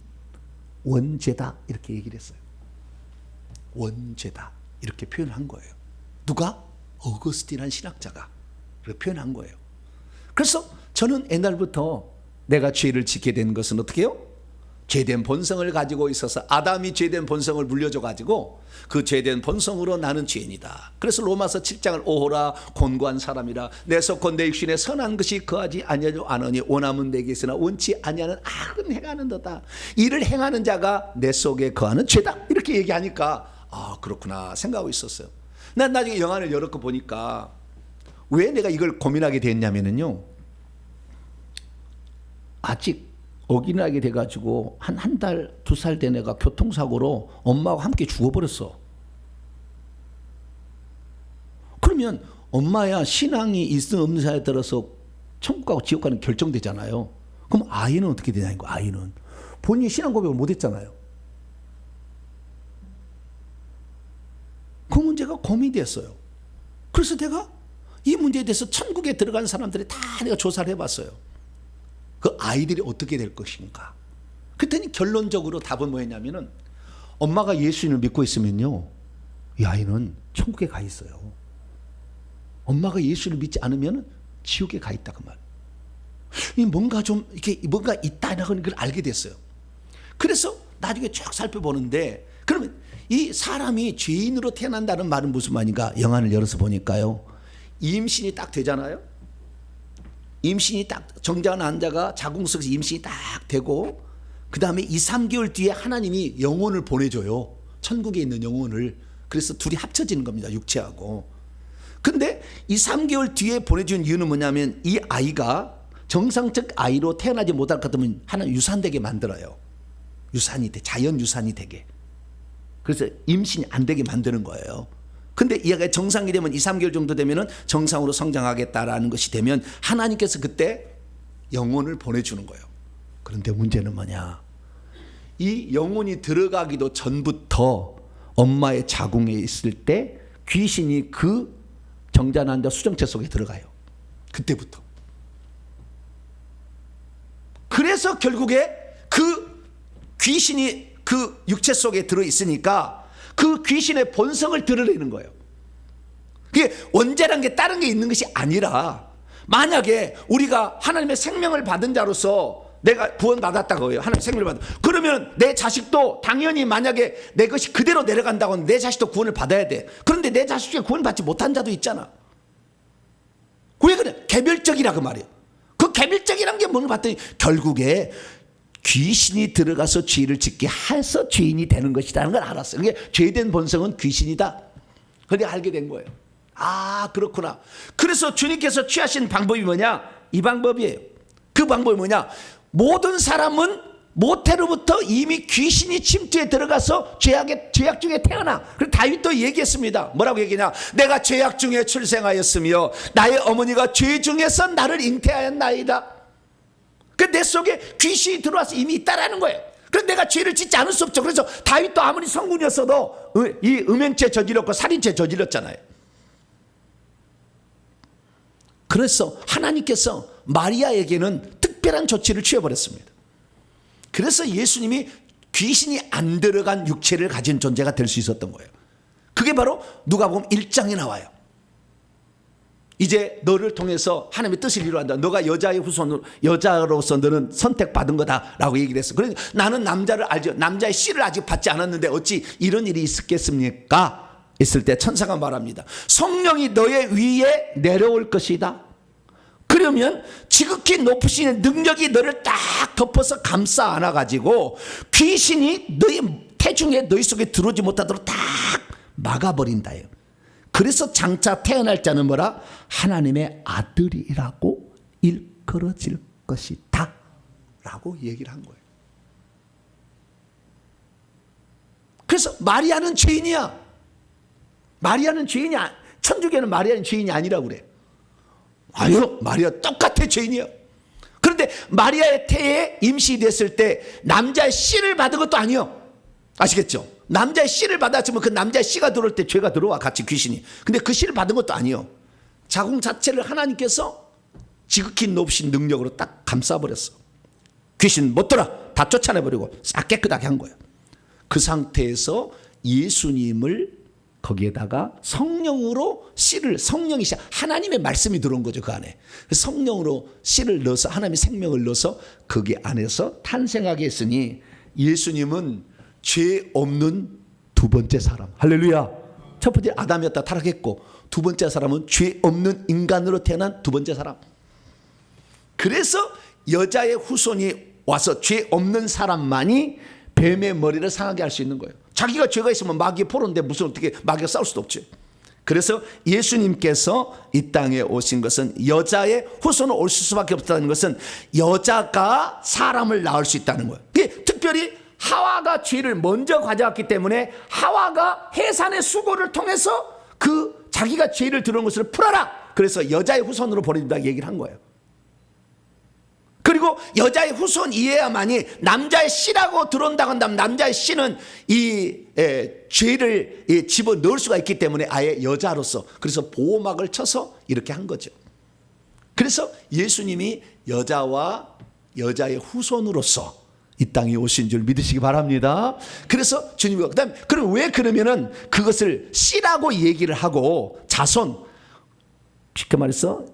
원죄다 이렇게 얘기를 했어요. 원죄다 이렇게 표현한 거예요. 누가? 어거스틴이라는 신학자가 그렇게 표현한 거예요. 그래서 저는 옛날부터 내가 죄를 짓게 된 것은 어떻게 해요? 죄된 본성을 가지고 있어서 아담이 죄된 본성을 물려줘 가지고 그 죄된 본성으로 나는 죄인이다. 그래서 로마서 7장을 오호라 곤고한 사람이라 내 속고 내 육신에 선한 것이 거하지 아니하니 원함은 내게 있으나 원치 아니하는 악은 행하는도다. 이를 행하는 자가 내 속에 거하는 죄다. 이렇게 얘기하니까 아 그렇구나 생각하고 있었어요. 난 나중에 영안을 열었고 보니까 왜 내가 이걸 고민하게 됐냐면요, 아직 어gin하게 돼가지고 한 달, 2살 된 애가 교통사고로 엄마와 함께 죽어버렸어. 그러면 엄마야 신앙이 있음 없는 사이에 따라서 천국 가고 지옥 가는 결정되잖아요. 그럼 아이는 어떻게 되냐는 거야. 아이는 본인이 신앙 고백을 못했잖아요. 그 문제가 고민이 됐어요. 그래서 내가 이 문제에 대해서 천국에 들어간 사람들이 다 내가 조사를 해봤어요. 그 아이들이 어떻게 될 것인가. 그랬더니 결론적으로 답은 뭐였냐면은 엄마가 예수님을 믿고 있으면요, 이 아이는 천국에 가 있어요. 엄마가 예수를 믿지 않으면 지옥에 가 있다 그 말. 이 뭔가 좀 이렇게 뭔가 있다는 걸 알게 됐어요. 그래서 나중에 쭉 살펴보는데 그러면 이 사람이 죄인으로 태어난다는 말은 무슨 말인가? 영안을 열어서 보니까요, 임신이 딱 되잖아요. 임신이 딱 정자한 환자가 자궁 속에서 임신이 딱 되고 그 다음에 2, 3개월 뒤에 하나님이 영혼을 보내줘요. 천국에 있는 영혼을. 그래서 둘이 합쳐지는 겁니다. 육체하고. 근데 2, 3개월 뒤에 보내준 이유는 뭐냐면 이 아이가 정상적 아이로 태어나지 못할 것 같으면 하나 유산되게 만들어요. 유산이 돼. 자연 유산이 되게. 그래서 임신이 안 되게 만드는 거예요. 근데 이 아이가 정상이 되면 2, 3개월 정도 되면은 정상으로 성장하겠다라는 것이 되면 하나님께서 그때 영혼을 보내주는 거예요. 그런데 문제는 뭐냐? 이 영혼이 들어가기도 전부터 엄마의 자궁에 있을 때 귀신이 그 정자난자 수정체 속에 들어가요. 그때부터. 그래서 결국에 그 귀신이 그 육체 속에 들어있으니까 그 귀신의 본성을 드러내는 거예요. 그게 원죄라는 게 다른 게 있는 것이 아니라 만약에 우리가 하나님의 생명을 받은 자로서 내가 구원받았다고 해요. 하나님 생명을 받은. 그러면 내 자식도 당연히 만약에 내 것이 그대로 내려간다고 하면 내 자식도 구원을 받아야 돼. 그런데 내 자식 중에 구원받지 못한 자도 있잖아. 왜 그래? 개별적이라 그 말이에요. 그 개별적이란 게 뭔가 봤더니 결국에 귀신이 들어가서 죄를 짓게 해서 죄인이 되는 것이라는 걸 알았어요. 그게 죄된 본성은 귀신이다. 그게 알게 된 거예요. 아 그렇구나. 그래서 주님께서 취하신 방법이 뭐냐? 이 방법이에요. 그 방법이 뭐냐? 모든 사람은 모태로부터 이미 귀신이 침투에 들어가서 죄악 중에 태어나. 그래서 다윗도 얘기했습니다. 뭐라고 얘기냐? 내가 죄악 중에 출생하였으며 나의 어머니가 죄 중에서 나를 잉태하였나이다. 내 속에 귀신이 들어와서 이미 있다라는 거예요. 그래서 내가 죄를 짓지 않을 수 없죠. 그래서 다윗도 아무리 성군이었어도 이 음행죄 저질렀고 살인죄 저질렀잖아요. 그래서 하나님께서 마리아에게는 특별한 조치를 취해버렸습니다. 그래서 예수님이 귀신이 안 들어간 육체를 가진 존재가 될 수 있었던 거예요. 그게 바로 누가복음 1장에 나와요. 이제 너를 통해서 하나님의 뜻을 이루한다. 너가 여자의 후손으로, 여자로서 너는 선택받은 거다라고 얘기를 했어. 그래서 나는 남자를 알죠. 남자의 씨를 아직 받지 않았는데 어찌 이런 일이 있었겠습니까? 있을 때 천사가 말합니다. 성령이 너의 위에 내려올 것이다. 그러면 지극히 높으신 능력이 너를 딱 덮어서 감싸 안아가지고 귀신이 너희 태중에 너희 속에 들어오지 못하도록 딱 막아버린다요. 그래서 장차 태어날 자는 뭐라? 하나님의 아들이라고 일컬어질 것이다 라고 얘기를 한 거예요. 그래서 마리아는 죄인이야. 마리아는 죄인이야. 천주교는 마리아는 죄인이 아니라고 그래. 아유, 마리아 똑같아 죄인이야. 그런데 마리아의 태에 임시됐을 때 남자의 씨를 받은 것도 아니요. 아시겠죠? 남자의 씨를 받았으면 그 남자의 씨가 들어올 때 죄가 들어와 같이 귀신이. 근데 그 씨를 받은 것도 아니요. 자궁 자체를 하나님께서 지극히 높으신 능력으로 딱 감싸버렸어. 귀신 못 들어. 다 쫓아내버리고 싹 깨끗하게 한 거예요. 그 상태에서 예수님을 거기에다가 성령으로 씨를, 성령이 씨, 하나님의 말씀이 들어온 거죠. 그 안에 성령으로 씨를 넣어서 하나님의 생명을 넣어서 거기 안에서 탄생하게 했으니 예수님은 죄 없는 두 번째 사람. 할렐루야. 첫 번째 아담이었다 타락했고, 두 번째 사람은 죄 없는 인간으로 태어난 두 번째 사람. 그래서 여자의 후손이 와서 죄 없는 사람만이 뱀의 머리를 상하게 할 수 있는 거예요. 자기가 죄가 있으면 마귀의 포로인데 무슨 어떻게 마귀가 싸울 수도 없지. 그래서 예수님께서 이 땅에 오신 것은 여자의 후손으로 올 수밖에 없다는 것은 여자가 사람을 낳을 수 있다는 거예요. 특별히 하와가 죄를 먼저 가져왔기 때문에 하와가 해산의 수고를 통해서 그 자기가 죄를 들은 것을 풀어라. 그래서 여자의 후손으로 보내준다 얘기를 한 거예요. 그리고 여자의 후손이어야만이 남자의 씨라고 들어온다고 한다면 남자의 씨는 이 죄를 집어넣을 수가 있기 때문에 아예 여자로서, 그래서 보호막을 쳐서 이렇게 한 거죠. 그래서 예수님이 여자와 여자의 후손으로서 이 땅에 오신 줄 믿으시기 바랍니다. 그래서 주님이 그다음 그럼 왜 그러면은 그것을 씨라고 얘기를 하고 자손, 쉽게 말해서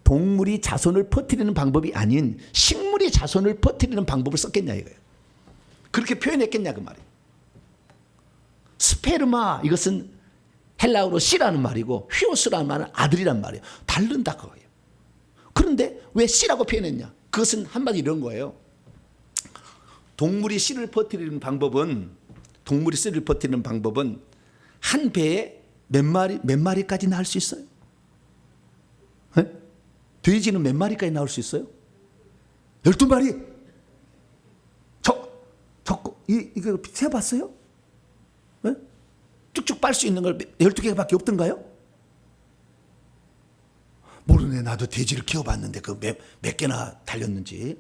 동물이 자손을 퍼뜨리는 방법이 아닌 식물이 자손을 퍼뜨리는 방법을 썼겠냐 이거예요. 그렇게 표현했겠냐 그 말이에요. 스페르마 이것은 헬라어로 씨라는 말이고 휘오스라는 말은 아들이란 말이에요. 다른다 그거예요. 그런데 왜 씨라고 표현했냐? 그것은 한마디 이런 거예요. 동물이 씨를 퍼뜨리는 방법은 한 배에 몇 마리까지 낳을 수 있어요? 네? 돼지는 몇 마리까지 나올 수 있어요? 12마리. 이거 세봤어요? 네? 쭉쭉 빨 수 있는 걸 12개밖에 없던가요? 모르네. 나도 돼지를 키워봤는데 그 몇 개나 달렸는지.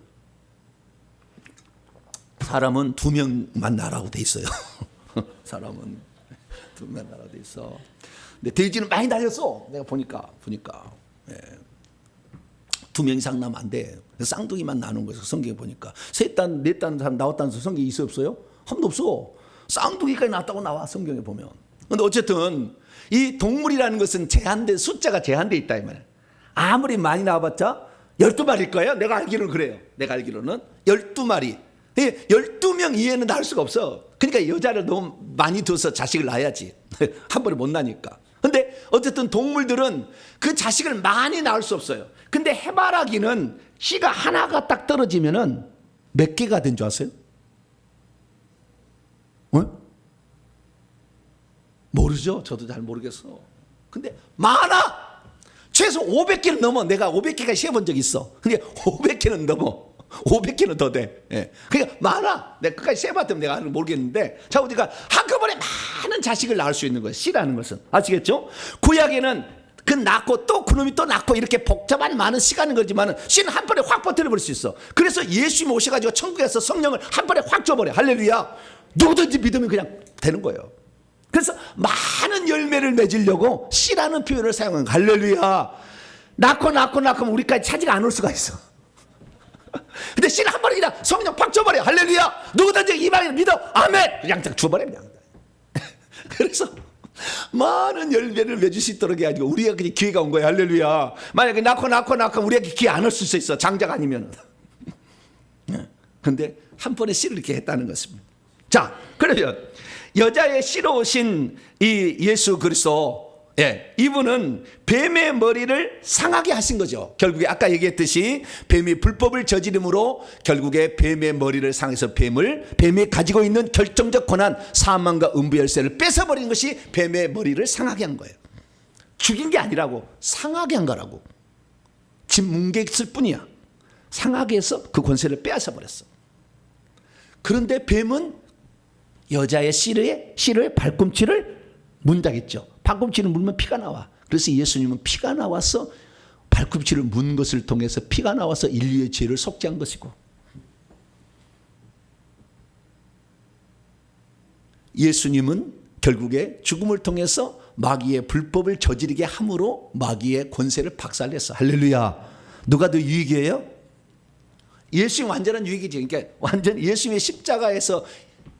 사람은 2명만 나라고 돼 있어요. 사람은 2명 나라고 돼 있어. 근데 돼지는 많이 달렸어. 내가 보니까. 예. 2명 이상 나면 안 돼. 쌍둥이만 나눈 거예요. 성경에 보니까. 3단, 4단 사람 나왔다는 성경에 있어요, 없어요? 한 번도 없어. 쌍둥이까지 나왔다고 나와, 성경에 보면. 근데 어쨌든 이 동물이라는 것은 숫자가 제한돼 있다 이 말이에요. 아무리 많이 나와봤자 12마리일 거예요. 내가 알기로는 그래요. 내가 알기로는 12마리. 12명 이외에는 낳을 수가 없어. 그러니까 여자를 너무 많이 둬서 자식을 낳아야지. 한 번에 못 나니까. 근데 어쨌든 동물들은 그 자식을 많이 낳을 수 없어요. 근데 해바라기는 씨가 하나가 딱 떨어지면은 몇 개가 된 줄 아세요? 모르죠. 저도 잘 모르겠어. 근데 많아. 최소 500개는 넘어. 내가 500개가 세본 적 있어. 근데 500개는 넘어. 500개는 더 돼. 예. 그러니까 많아. 내가 끝까지 세봤더니 내가 모르겠는데. 자, 우리가 한꺼번에 많은 자식을 낳을 수 있는 거예요. 씨라는 것은. 아시겠죠? 구약에는 그 낳고 또 그놈이 또 낳고 이렇게 복잡한 많은 시간은 걸리지만 씨는 한 번에 확 퍼뜨려버릴 수 있어. 그래서 예수님이 오셔가지고 천국에서 성령을 한 번에 확 줘버려. 할렐루야. 누구든지 믿으면 그냥 되는 거예요. 그래서 많은 열매를 맺으려고 씨라는 표현을 사용한 거예요. 할렐루야. 낳고 우리까지 차지가 안 올 수가 있어. 근데 씨는 한 번에 그냥 성령 팍 줘버려. 할렐루야. 누구든지 이 말을 믿어. 아멘. 그냥 딱 줘버려. 그래서 많은 열매를 맺을 수 있도록 해가지고 우리가 그냥 기회가 온 거야. 할렐루야. 만약에 낳고 우리에게 기회 안 올 수 있어. 장자가 아니면. 근데 한 번에 씨를 이렇게 했다는 것입니다. 자, 그러면 여자의 씨로 오신 이 예수 그리스도, 이분은 뱀의 머리를 상하게 하신 거죠. 결국에 아까 얘기했듯이 뱀이 불법을 저지름으로 결국에 뱀의 머리를 상해서 뱀이 가지고 있는 결정적 권한, 사망과 음부 열쇠를 뺏어버린 것이 뱀의 머리를 상하게 한 거예요. 죽인 게 아니라고, 상하게 한 거라고. 집 뭉개있을 뿐이야. 상하게 해서 그 권세를 빼앗아 버렸어. 그런데 뱀은 여자의 씨를 발꿈치를 문다겠죠. 발꿈치를 물면 피가 나와. 그래서 예수님은 피가 나와서 발꿈치를 문 것을 통해서 피가 나와서 인류의 죄를 속죄한 것이고, 예수님은 결국에 죽음을 통해서 마귀의 불법을 저지르게 함으로 마귀의 권세를 박살냈어. 할렐루야. 누가 더 유익이에요? 예수님 완전한 유익이지. 그러니까 완전 예수님의 십자가에서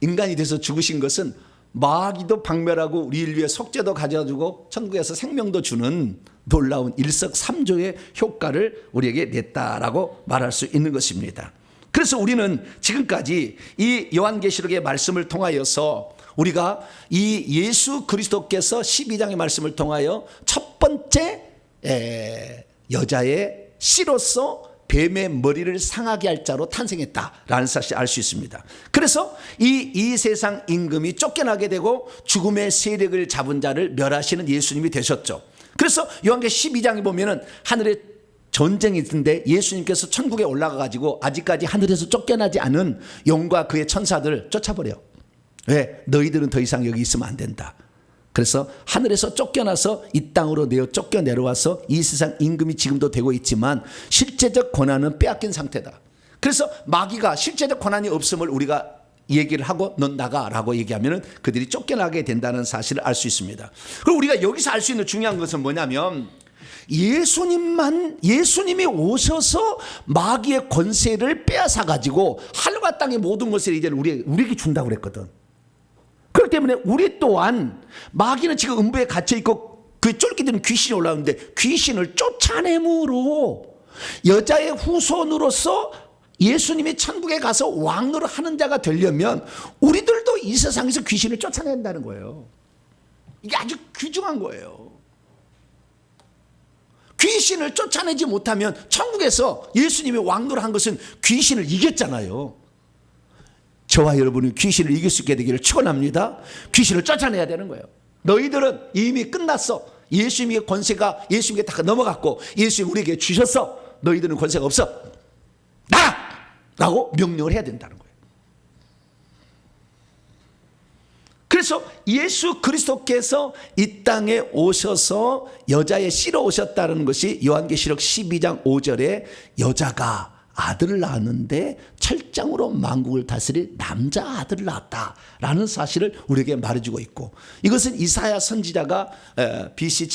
인간이 돼서 죽으신 것은 마귀도 박멸하고 우리 인류의 속죄도 가져주고 천국에서 생명도 주는 놀라운 일석삼조의 효과를 우리에게 냈다라고 말할 수 있는 것입니다. 그래서 우리는 지금까지 이 요한계시록의 말씀을 통하여서 우리가 이 예수 그리스도께서 12장의 말씀을 통하여 첫 번째 여자의 씨로서 뱀의 머리를 상하게 할 자로 탄생했다라는 사실을 알 수 있습니다. 그래서 이 세상 임금이 쫓겨나게 되고 죽음의 세력을 잡은 자를 멸하시는 예수님이 되셨죠. 그래서 요한계시록 12장에 보면은 하늘에 전쟁이 있는데 예수님께서 천국에 올라가 가지고 아직까지 하늘에서 쫓겨나지 않은 용과 그의 천사들을 쫓아버려. 왜? 너희들은 더 이상 여기 있으면 안 된다. 그래서 하늘에서 쫓겨나서 이 땅으로 쫓겨 내려와서 이 세상 임금이 지금도 되고 있지만 실제적 권한은 빼앗긴 상태다. 그래서 마귀가 실제적 권한이 없음을 우리가 얘기를 하고 넌 나가라고 얘기하면 그들이 쫓겨나게 된다는 사실을 알 수 있습니다. 그리고 우리가 여기서 알 수 있는 중요한 것은 뭐냐면 예수님이 오셔서 마귀의 권세를 빼앗아 가지고 하늘과 땅의 모든 것을 이제 우리에게 준다고 그랬거든. 그렇기 때문에 우리 또한 마귀는 지금 음부에 갇혀 있고 그 쫄깃이는 귀신이 올라오는데 귀신을 쫓아내므로 여자의 후손으로서 예수님이 천국에 가서 왕노를 하는 자가 되려면 우리들도 이 세상에서 귀신을 쫓아낸다는 거예요. 이게 아주 귀중한 거예요. 귀신을 쫓아내지 못하면 천국에서 예수님이 왕노를 한 것은 귀신을 이겼잖아요. 저와 여러분이 귀신을 이길 수 있게 되기를 축원합니다. 귀신을 쫓아내야 되는 거예요. 너희들은 이미 끝났어. 예수님의 권세가 예수님께 다 넘어갔고 예수님 우리에게 주셨어. 너희들은 권세가 없어. 나가! 라고 명령을 해야 된다는 거예요. 그래서 예수 그리스도께서 이 땅에 오셔서 여자의 씨로 오셨다는 것이 요한계시록 12장 5절에 여자가 아들을 낳았는데 철장으로 만국을 다스릴 남자 아들을 낳았다라는 사실을 우리에게 말해주고 있고, 이것은 이사야 선지자가 BC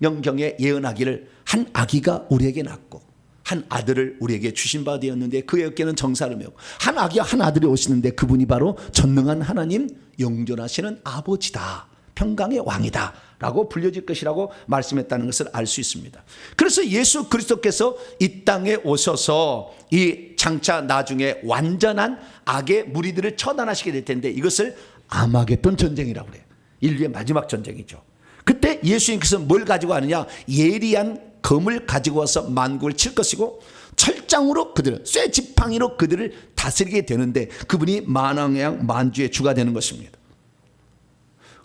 700년경에 예언하기를 한 아기가 우리에게 낳고 한 아들을 우리에게 주신 바 되었는데 그의 어깨는 정사를 메고 한 아기와 한 아들이 오시는데 그분이 바로 전능한 하나님 영존하시는 아버지다, 평강의 왕이다 라고 불려질 것이라고 말씀했다는 것을 알 수 있습니다. 그래서 예수 그리스도께서 이 땅에 오셔서 이 장차 나중에 완전한 악의 무리들을 처단하시게 될 텐데 이것을 아마겟돈 전쟁이라고 그래요. 인류의 마지막 전쟁이죠. 그때 예수님께서 뭘 가지고 하느냐, 예리한 검을 가지고 와서 만국을 칠 것이고 철장으로 그들을, 쇠 지팡이로 그들을 다스리게 되는데 그분이 만왕의 만주의 주가 되는 것입니다.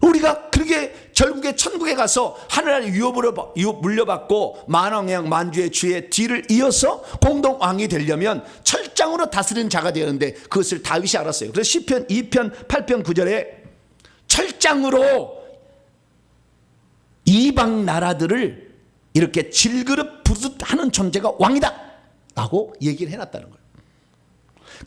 우리가 그렇게 결국에 천국에 가서 하늘나라의 유업으로 물려받고 만왕의 만주의 주의 뒤를 이어서 공동 왕이 되려면 철장으로 다스리는 자가 되었는데 그것을 다윗이 알았어요. 그래서 시편 2편 8편 9절에 철장으로 이방 나라들을 이렇게 질그릇 부르듯 하는 존재가 왕이다 라고 얘기를 해놨다는 거예요.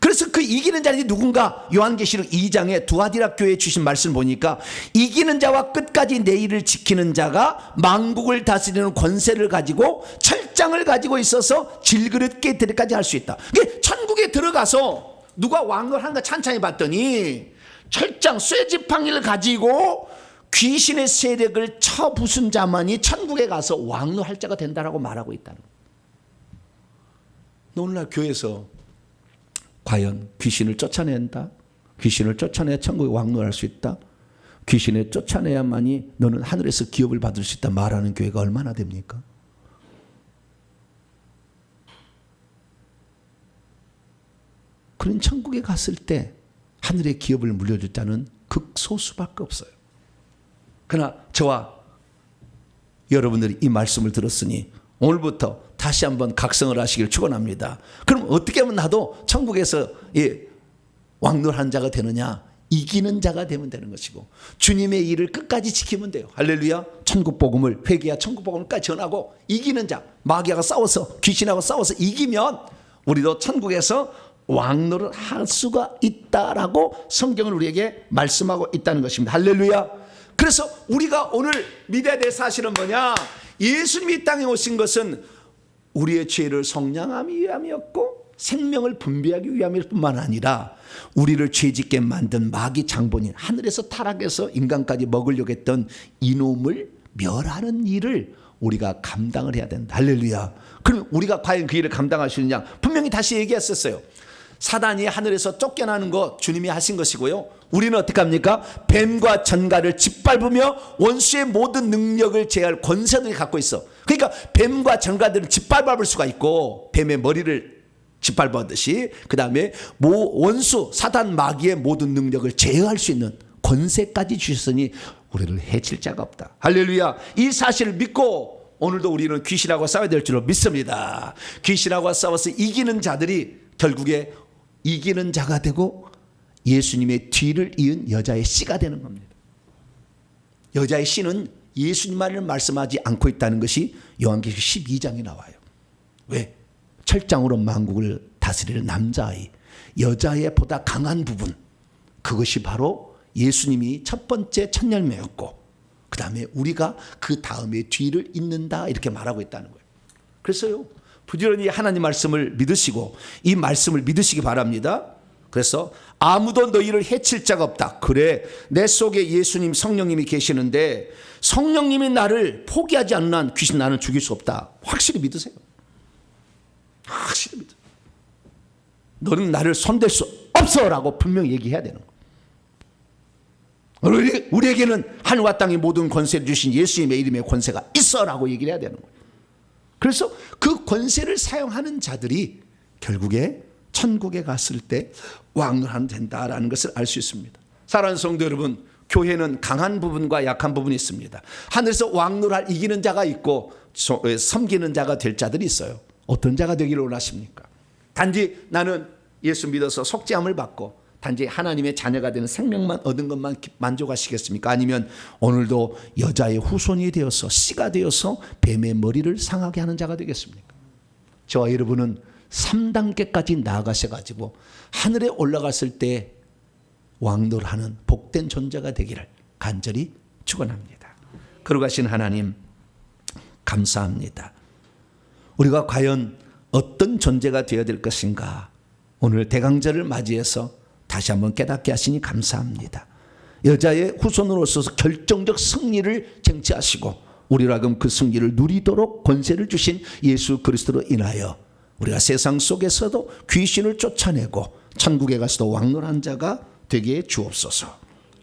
그래서 그 이기는 자들이 누군가, 요한계시록 2장에 두아디라 교회에 주신 말씀 보니까 이기는 자와 끝까지 내일을 지키는 자가 만국을 다스리는 권세를 가지고 철장을 가지고 있어서 질그릇 깨뜨리까지 할 수 있다. 그게 천국에 들어가서 누가 왕을 하는가 찬찬히 봤더니 철장 쇠지팡이를 가지고 귀신의 세력을 쳐부순 자만이 천국에 가서 왕노할 자가 된다라고 말하고 있다는 거예요. 오늘날 교회에서 과연 귀신을 쫓아낸다? 귀신을 쫓아내야 천국에 왕노할 수 있다? 귀신을 쫓아내야만이 너는 하늘에서 기업을 받을 수 있다 말하는 교회가 얼마나 됩니까? 그런 천국에 갔을 때 하늘의 기업을 물려줄 자는 극소수밖에 없어요. 그러나 저와 여러분들이 이 말씀을 들었으니 오늘부터 다시 한번 각성을 하시길 축원합니다. 그럼 어떻게 하면 나도 천국에서 왕노한 자가 되느냐? 이기는 자가 되면 되는 것이고 주님의 일을 끝까지 지키면 돼요. 할렐루야. 천국 복음을, 회개와 천국 복음을까지 전하고 이기는 자, 마귀하고 싸워서 귀신하고 싸워서 이기면 우리도 천국에서 왕노를 할 수가 있다라고 성경은 우리에게 말씀하고 있다는 것입니다. 할렐루야. 그래서 우리가 오늘 믿어야 될 사실은 뭐냐? 예수님이 이 땅에 오신 것은 우리의 죄를 속량하기 위함이었고 생명을 분배하기 위함일 뿐만 아니라 우리를 죄짓게 만든 마귀 장본인, 하늘에서 타락해서 인간까지 먹으려고 했던 이놈을 멸하는 일을 우리가 감당을 해야 된다. 할렐루야. 그럼 우리가 과연 그 일을 감당할 수 있느냐? 분명히 다시 얘기했었어요. 사단이 하늘에서 쫓겨나는 거 주님이 하신 것이고요. 우리는 어떻게 합니까? 뱀과 전갈을 짓밟으며 원수의 모든 능력을 제할 권세를 갖고 있어. 그러니까 뱀과 전갈들은 짓밟을 수가 있고 뱀의 머리를 짓밟았듯이 그 다음에 원수 사단 마귀의 모든 능력을 제어할 수 있는 권세까지 주셨으니 우리를 해칠 자가 없다. 할렐루야. 이 사실을 믿고 오늘도 우리는 귀신하고 싸워야 될 줄로 믿습니다. 귀신하고 싸워서 이기는 자들이 결국에 이기는 자가 되고 예수님의 뒤를 이은 여자의 씨가 되는 겁니다. 여자의 씨는 예수님만을 말씀하지 않고 있다는 것이 요한계시록 12장에 나와요. 왜? 철장으로 만국을 다스리는 남자아이, 여자의 보다 강한 부분, 그것이 바로 예수님이 첫 번째 첫 열매였고 그 다음에 우리가 그 다음에 뒤를 잇는다 이렇게 말하고 있다는 거예요. 그래서요, 부지런히 하나님 말씀을 믿으시고 이 말씀을 믿으시기 바랍니다. 그래서 아무도 너희를 해칠 자가 없다. 그래, 내 속에 예수님 성령님이 계시는데 성령님이 나를 포기하지 않는 한 귀신 나는 죽일 수 없다. 확실히 믿으세요. 확실히 믿어. 너는 나를 손댈 수 없어 라고 분명히 얘기해야 되는 거예요. 우리에게는 하늘과 땅의 모든 권세를 주신 예수님의 이름의 권세가 있어 라고 얘기를 해야 되는 거예요. 그래서 그 권세를 사용하는 자들이 결국에 천국에 갔을 때 왕을 된다라는 것을 알 수 있습니다. 사랑하는 성도 여러분, 교회는 강한 부분과 약한 부분이 있습니다. 하늘에서 왕노를 이기는 자가 있고 섬기는 자가 될 자들이 있어요. 어떤 자가 되기를 원하십니까? 단지 나는 예수 믿어서 속죄함을 받고 단지 하나님의 자녀가 되는 생명만 얻은 것만 만족하시겠습니까? 아니면 오늘도 여자의 후손이 되어서 씨가 되어서 뱀의 머리를 상하게 하는 자가 되겠습니까? 저와 여러분은 3단계까지 나아가셔가지고 하늘에 올라갔을 때 왕노하는 복된 존재가 되기를 간절히 축원합니다. 거룩하신 하나님 감사합니다. 우리가 과연 어떤 존재가 되어야 될 것인가? 오늘 대강절을 맞이해서 다시 한번 깨닫게 하시니 감사합니다. 여자의 후손으로서 결정적 승리를 쟁취하시고 우리로 하여금 그 승리를 누리도록 권세를 주신 예수 그리스도로 인하여 우리가 세상 속에서도 귀신을 쫓아내고 천국에 가서도 왕노한 자가 되게 주옵소서.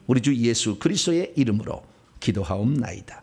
우리 주 예수 그리스도의 이름으로 기도하옵나이다.